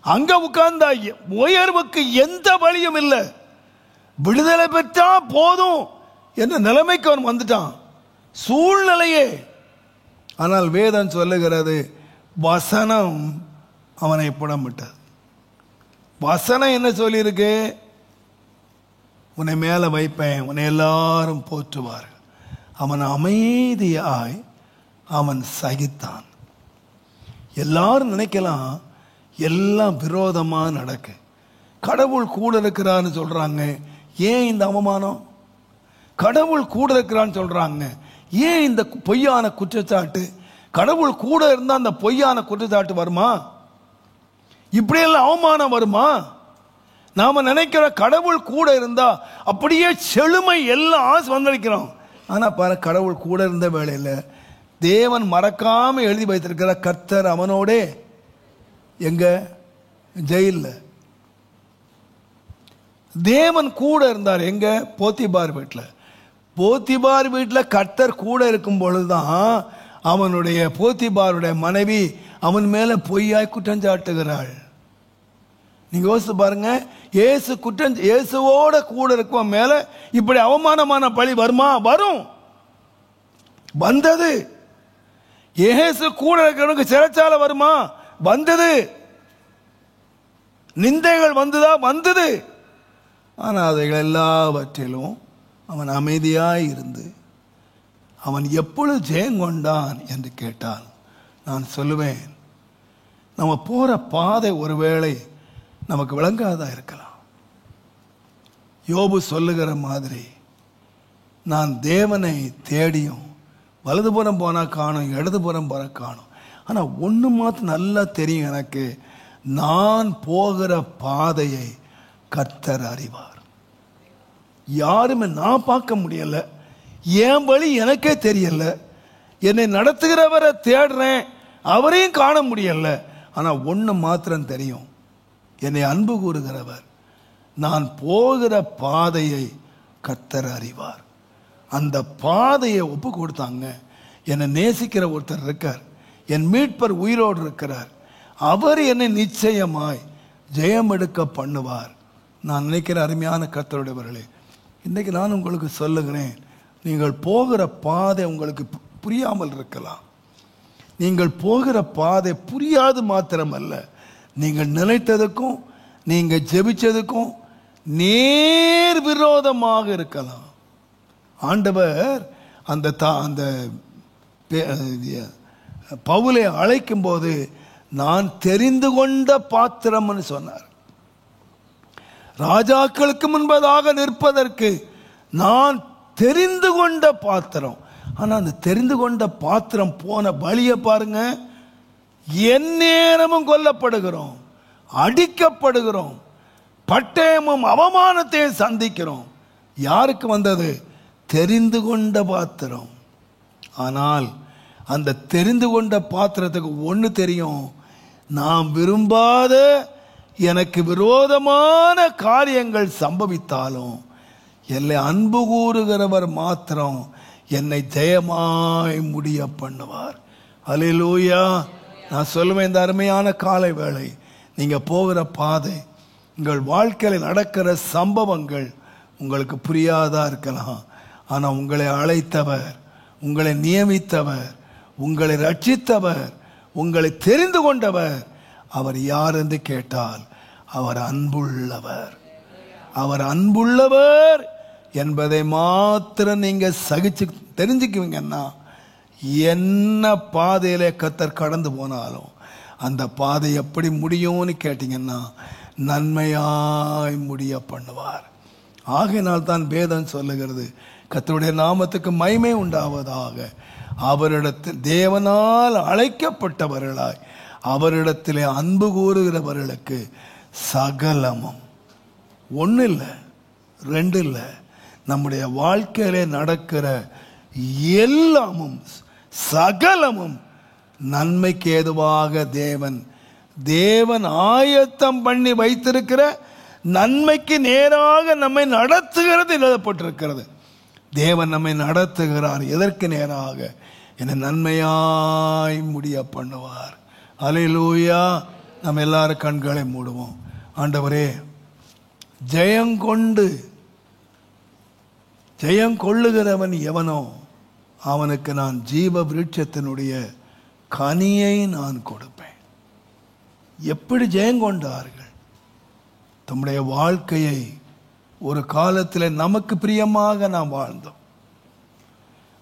அங்க உட்கார்ந்த உயர்வுக்கு எந்த வழியும் இல்லை. விடுதலை பெற்றா போதும் என்ற நிலைமைக்கு அவன் வந்துட்டான், சூழ்நிலையே. ஆனால் வேதம் சொல்லுகிறது வசனம் அவனை புடமிட்டது. வசனம் என்ன சொல்லியிருக்கு? உன்னை மேல வைப்பேன், உன்னை எல்லாரும் போற்றுவார்கள். அவன் அமைதியாய் அவன் சகித்தான். எல்லாரும் நினைக்கலாம் எல்லாம் விரோதமா நடக்கு, கடவுள் கூட இருக்கிறான்னு சொல்றாங்க, ஏன் இந்த அவமானம்? கடவுள் கூட இருக்கிறான்னு சொல்றாங்க, ஏன் இந்த பொய்யான குற்றச்சாட்டு? கடவுள் கூட இருந்தா அந்த பொய்யான குற்றச்சாட்டு வருமா? இப்படியெல்லாம் அவமானம் வருமா? நாம நினைக்கிற கடவுள் கூட இருந்தா அப்படியே செழுமை எல்லாம் ஆசை வந்திருக்கிறோம். ஆனா பாரு, கடவுள் கூட இருந்த வேளையில தேவன் மறக்காம எழுதி வைத்திருக்கிற கர்த்தர் அவனோடே எங்க ஜெயில்ல. தேவன் கூட இருந்தார் எங்க? போத்திபார் வீட்டில். போத்திபார் வீட்டில் கர்த்தர் கூட இருக்கும் பொழுதுதான் அவனுடைய போத்திபாருடைய மனைவி அவன் மேல பொய்யாய் குற்றம் சாட்டுகிறாள். நீங்க யோசித்து பாருங்க, இயேசுவோட கூட இருக்கும் மேல இப்படி அவமானமான பழி வருமா? வரும், வந்தது. இயேசு கூட இருக்கிறவனுக்கு சிறைச்சாலை வருமா? வந்தது. நிந்தைகள் வந்ததா? வந்தது. ஆனால் அவைகள் எல்லாவற்றிலும் அவன் அமைதியாய் இருந்து அவன் எப்பொழுது ஜெயங்கொண்டான் என்று கேட்டால் நான் சொல்லுவேன், நம்ம போற பாதை ஒருவேளை நமக்கு விளங்காதா இருக்கலாம். யோபு சொல்லுகிற மாதிரி நான் தேவனை தேடியும் வலதுபுறம் போனா காணும், இடதுபுறம் போன காணும். ஆனா ஒண்ணு மாத்திரம் நல்லா தெரியும் எனக்கு, நான் போகிற பாதையை கர்த்தர் அறிவார். யாருமே நான் பார்க்க முடியல, என் வழி எனக்கே தெரியல, என்னை நடத்துகிறவரை தேடுறேன், அவரையும் காண முடியல. ஆனா ஒண்ணு மாத்திரம் தெரியும், என்னை அன்பு கூறுகிறவர், நான் போகிற பாதையை கர்த்தர் அறிவார். அந்த பாதையை ஒப்பு கொடுத்தாங்க. என்னை நேசிக்கிற ஒருத்தர் இருக்கார், என் மீட்பர் உயிரோடு இருக்கிறார், அவர் என்னை நிச்சயமாய் ஜெயம் எடுக்க பண்ணுவார். நான் நினைக்கிற அருமையான கர்த்தருடையவர்களே, இன்றைக்கு நான் உங்களுக்கு சொல்லுகிறேன், நீங்கள் போகிற பாதை உங்களுக்கு புரியாமல் இருக்கலாம். நீங்கள் போகிற பாதை புரியாது மாத்திரமல்ல, நீங்கள் நினைத்ததுக்கும் நீங்கள் ஜெபிச்சதுக்கும் நேர் விரோதமாக இருக்கலாம். ஆண்டவர் அந்த பவுலை அழைக்கும் போது நான் தெரிந்து கொண்ட பாத்திரம்னு சொன்னார். ராஜாக்களுக்கு முன்பதாக நிற்பதற்கு நான் தெரிந்து கொண்ட பாத்திரம். ஆனா அந்த தெரிந்து கொண்ட பாத்திரம் போன வழியை பாருங்க. எந்நேரமும் கொல்லப்படுகிறோம், அடிக்கப்படுகிறோம், பட்டயமும் அவமானத்தையும் சந்திக்கிறோம். யாருக்கு வந்தது? தெரிந்து கொண்ட பாத்திரம். ஆனால் அந்த தெரிந்து கொண்ட பாத்திரத்துக்கு ஒன்று தெரியும், நாம் விரும்பாத எனக்கு விரோதமான காரியங்கள் சம்பவித்தாலும் என்னை அன்பு கூறுகிறவர் மாத்திரம் என்னை ஜெயமாய் முடிய பண்ணுவார். அல்லேலூயா. நான் சொல்லுவேன், இந்த அருமையான காலை வேளை நீங்க போகிற பாதை, உங்கள் வாழ்க்கையில் நடக்கிற சம்பவங்கள் உங்களுக்கு புரியாதா இருக்கலாம். ஆனால் உங்களை அழைத்தவர், உங்களை நியமித்தவர், உங்களை ரட்சித்தவர், உங்களை தெரிந்து கொண்டவர் அவர் யார் என்று கேட்டால் அவர் அன்புள்ளவர். அவர் அன்புள்ளவர் என்பதை மாத்திரம் நீங்க சகிச்சு தெரிஞ்சுக்குவீங்கன்னா, என்ன பாதையில கர்த்தர் கடந்து போனாலும் அந்த பாதை எப்படி முடியும்னு கேட்டீங்கன்னா நன்மையாய் முடிய பண்ணுவார். ஆகையினால் தான் வேதம் சொல்லுகிறது, கர்த்தருடைய நாமத்துக்கு மகிமை உண்டாவதாக, அவரிடத்தில் தேவனால் அழைக்கப்பட்டவர்களாய் அவரிடத்திலே அன்பு கூறுகிறவர்களுக்கு சகலமும், ஒன்று இல்லை ரெண்டு இல்லை, நம்முடைய வாழ்க்கையிலே நடக்கிற எல்லாமும் சகலமும் நன்மைக்கு ஏதுவாக தேவன் ஆயத்தம் பண்ணி வைத்திருக்கிற நன்மைக்கு நேராக நம்மை நடத்துகிறது எழுதப்பட்டிருக்கிறது. தேவன் நம்மை நடத்துகிறார். எதற்கு நேராக? என்னை நன்மையாய் முடிய பண்ணுவார். அல்லேலூயா. நம்ம எல்லாரும் கண்களை மூடுவோம். ஆண்டவரே, ஜெயங்கொள்ளுகிறவன் எவனோ அவனுக்கு நான் ஜீவ விருட்சத்தினுடைய கனியை நான் கொடுப்பேன். எப்படி ஜெயங்கொண்டார்கள்? தம்முடைய வாழ்க்கையை ஒரு காலத்தில் நமக்கு பிரியமாக நாம் வாழ்ந்தோம்,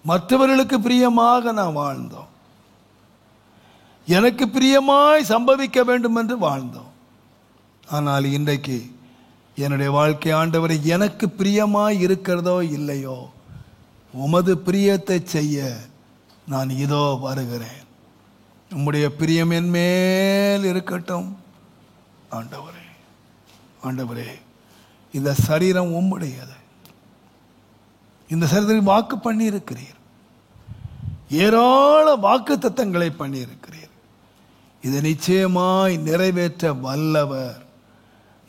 மற்றவர்களுக்கு பிரியமாக நாம் வாழ்ந்தோம், எனக்கு பிரியமாய் சம்பவிக்க வேண்டும் என்று வாழ்ந்தோம். ஆனால் இன்றைக்கு என்னுடைய வாழ்க்கை ஆண்டவரை எனக்கு பிரியமாய் இருக்கிறதோ இல்லையோ, உமது பிரியத்தை செய்ய நான் இதோ வருகிறேன். உம்முடைய பிரியம் என் மேல் இருக்கட்டும். ஆண்டவரே, இந்த சரீரம் உம்முடையது. இந்த சரீரத்தில் வாக்கு பண்ணி இருக்கிறீர், ஏராள வாக்கு தத்தங்களை பண்ணி இருக்கிறீர். இதை நிச்சயமாய் நிறைவேற்ற வல்லவர்.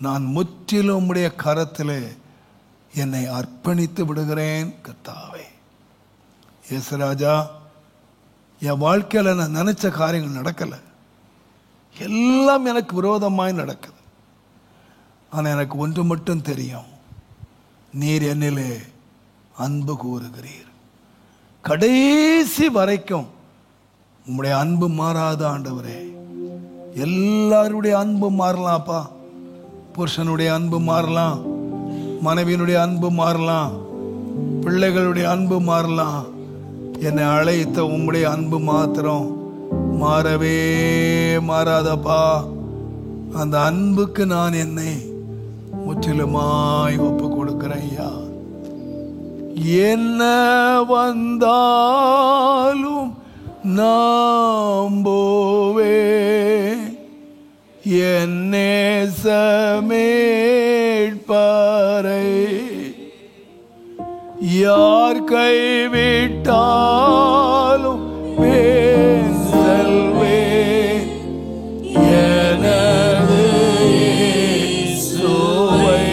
நான் முற்றிலும் உம்முடைய கரத்திலே என்னை அர்ப்பணித்து விடுகிறேன் கர்த்தாவே. இயேசுராஜா, என் வாழ்க்கையில் நான் நினைச்ச காரியங்கள் நடக்கலை, எல்லாம் எனக்கு விரோதமாய் நடக்குது. ஆனால் எனக்கு ஒன்று மட்டும் தெரியும், நீர் என்னிலே அன்பு கூறுகிறீர். கடைசி வரைக்கும் உம்முடைய அன்பு மாறாத ஆண்டவரே. எல்லாருடைய அன்பு மாறலாம்ப்பா. புருஷனுடைய அன்பு மாறலாம், மனைவியினுடைய அன்பு மாறலாம், பிள்ளைகளுடைய அன்பு மாறலாம். என்னை அழைத்த உம்முடைய அன்பு மாத்திரம் மாறவே மாறாதப்பா. அந்த அன்புக்கு நான் என்னை முற்றிலுமாய் ஒப்பு கொடுக்கிறேன் ஐயா. என்ன வந்தாலும் நம்போவே, என் நேசமேட்பரை யார் கைவிட்டாலும் வேன் செல்வேன். எனது இயேசுவை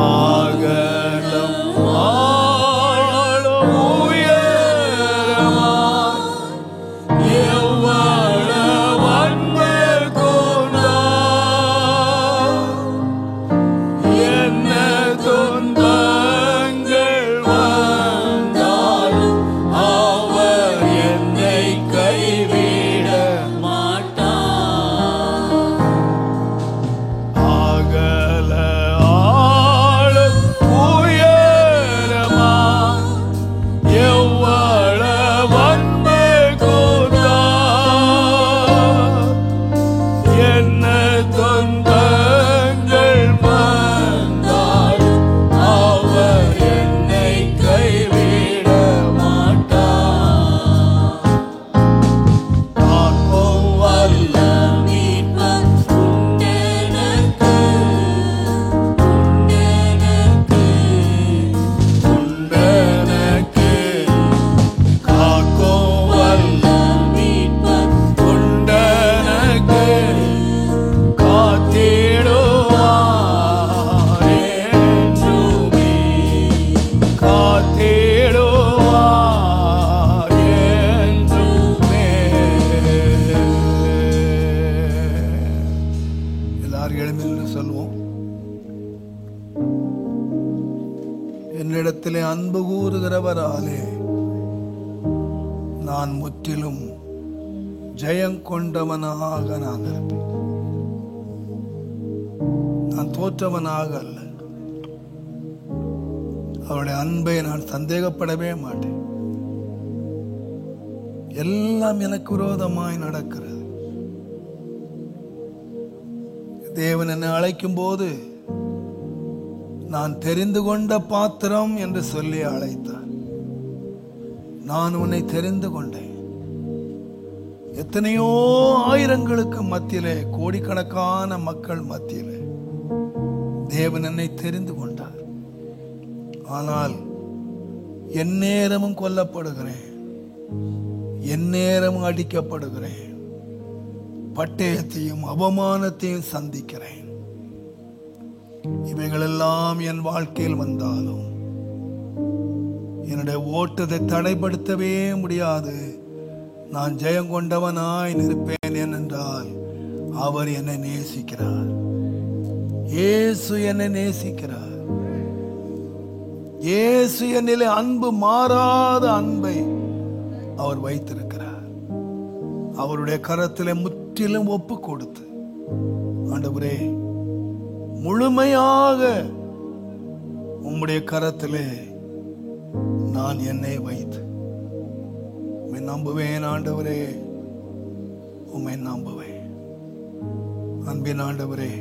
அகலம் ஆழம் உயரமாய் எவ்வளவு அன்பு கொண்டார். என்ன துன்பங்கள் வந்தாலும் அவர் என்னை கைவிட மாட்டார். அகல ஆழம் உயரமாய் எவ்வளவு அன்பு கொண்டார். என்ன துன்பங்கள் வந்தாலும் அவர் என்னை கைவிட மாட்டார். காக்கும் வல்ல மீட்பர் உண்டெனக்கு, காக்கும் வல்ல மீட்பர் உண்டெனக்கு, காத்திடுவார் என்றுமே, காத்திடுவார் என்றுமே. எல்லாரும் எழுந்து நின்று சொல்லுவோம். என்னிடத்திலே அன்பு கூறுகிறவராலே நான் முற்றிலும் ஜெயம் கொண்டவனாக நான் இருப்பேன். நான் தோற்றவனாக அல்ல. அவருடைய அன்பை நான் சந்தேகப்படவே மாட்டேன். எல்லாம் எனக்கு விரோதமாய் நடக்கிறது. தேவன் என்னை அழைக்கும் போது நான் தெரிந்து கொண்ட பாத்திரம் என்று சொல்லி அழைத்தார். நான் உன்னை தெரிந்து கொண்டேன். எத்தனையோ ஆயிரங்களுக்கு மத்தியிலே, கோடிக்கணக்கான மக்கள் மத்தியிலே தேவன் என்னை தெரிந்து கொண்டார். ஆனால் எந்நேரமும் கொல்லப்படுகிறேன், எந்நேரமும் அடிக்கப்படுகிறேன், பட்டயத்தையும் அவமானத்தையும் சந்திக்கிறேன். இவைகளெல்லாம் என் வாழ்க்கையில் வந்தாலும் என்னுடைய ஓட்டத்தை தடைப்படுத்தவே முடியாது. நான் ஜெயம் கொண்டவனாய் நிற்பேன். ஏனென்றால் அவர் என்னை நேசிக்கிறார். இயேசு என்னை நேசிக்கிறார். இயேசு என்னிலே அன்பு, மாறாத அன்பை அவர் வைத்திருக்கிறார். அவருடைய கரத்திலே முற்றிலும் ஒப்பு கொடுத்து, ஆண்டவரே, முழுமையாக உம்முடைய கரத்திலே நான் என்னை வைத்து உம்மை நம்புவேன். ஆண்டவரே, உம்மை நம்புவேன். அன்பின் ஆண்டவரே,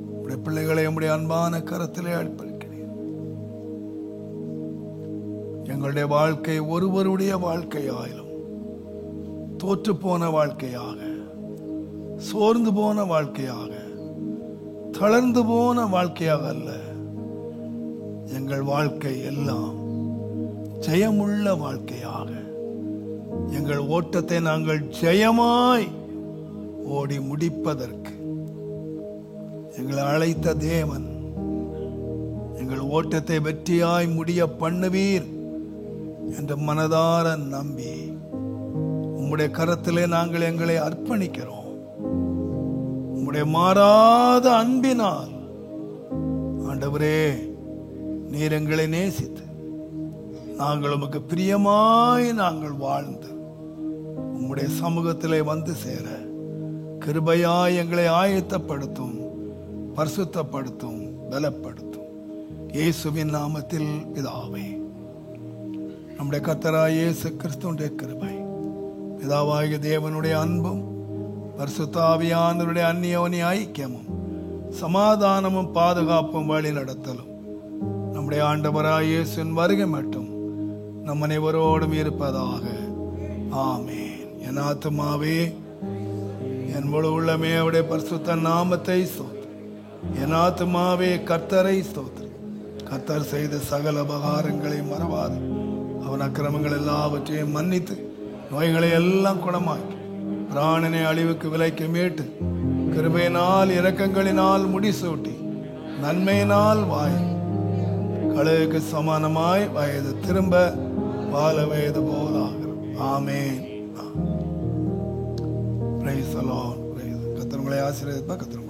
உம்முடைய பிள்ளைகளை உம்முடைய அன்பான கரத்திலே அர்ப்பணிக்கிறேன். எங்களுடைய வாழ்க்கை ஒருவருடைய வாழ்க்கையாயிலும் தோற்று போன வாழ்க்கையாக, சோர்ந்து போன வாழ்க்கையாக, தளர்ந்து போன வாழ்க்கையாக அல்ல. எங்கள் வாழ்க்கை எல்லாம் ஜெயமுள்ள வாழ்க்கையாக, எங்கள் ஓட்டத்தை நாங்கள் ஜெயமாய் ஓடி முடிப்பதற்கு எங்களை அழைத்த தேவன் எங்கள் ஓட்டத்தை வெற்றியாய் முடிய பண்ணுவீர் என்று மனதார நம்பி உம்முடைய கரத்திலே நாங்கள் எங்களை அர்ப்பணிக்கிறோம். உம்முடைய மாறாத அன்பினால் ஆண்டவரே, நீர் எங்களை நேசித்து நாங்கள் உமக்கு பிரியமாய் நாங்கள் வாழ்ந்து உம்முடைய சமூகத்திலே வந்து சேர கிருபையாய் எங்களை ஆயத்தப்படுத்தும், பரிசுத்தப்படுத்தும், பலப்படுத்தும். இயேசுவின் நாமத்தில் பிதாவே. நம்முடைய கர்த்தராகிய இயேசு கிறிஸ்துவின் கிருபை, பிதாவாகிய தேவனுடைய அன்பும், பரிசுத்த ஆவியானவருடைய அந்நியோன்ய ஐக்கியமும், சமாதானமும், பாதுகாப்பும், வழி நடத்தலும் நம்முடைய ஆண்டவராகிய இயேசுவின் வருகை மட்டும் நம் அனைவரோடும் இருப்பதாக. ஆமென். என் ஆத்துமாவே, என் முழு உள்ளமே அவருடைய பரிசுத்த நாமத்தை ஸ்தோத்திரி. என் ஆத்துமாவே கர்த்தரை ஸ்தோத்திரி. கர்த்தர் செய்த சகல உபகாரங்களை மறவாது, அவன் அக்கிரமங்கள் எல்லாவற்றையும் மன்னித்து நோய்களை எல்லாம் குணமாக்கி பிராணனை அழிவுக்கு விலைக்கு மீட்டு கிருபையினால் இரக்கங்களினால் முடிசூட்டி நன்மையினால் வாய் கழுகுக்கு சமானமாய் வயது திரும்ப வாழ வயது போலாகும். ஆமென். கர்த்தர் உங்களை ஆசீர்வதிப்பார். கர்த்தர்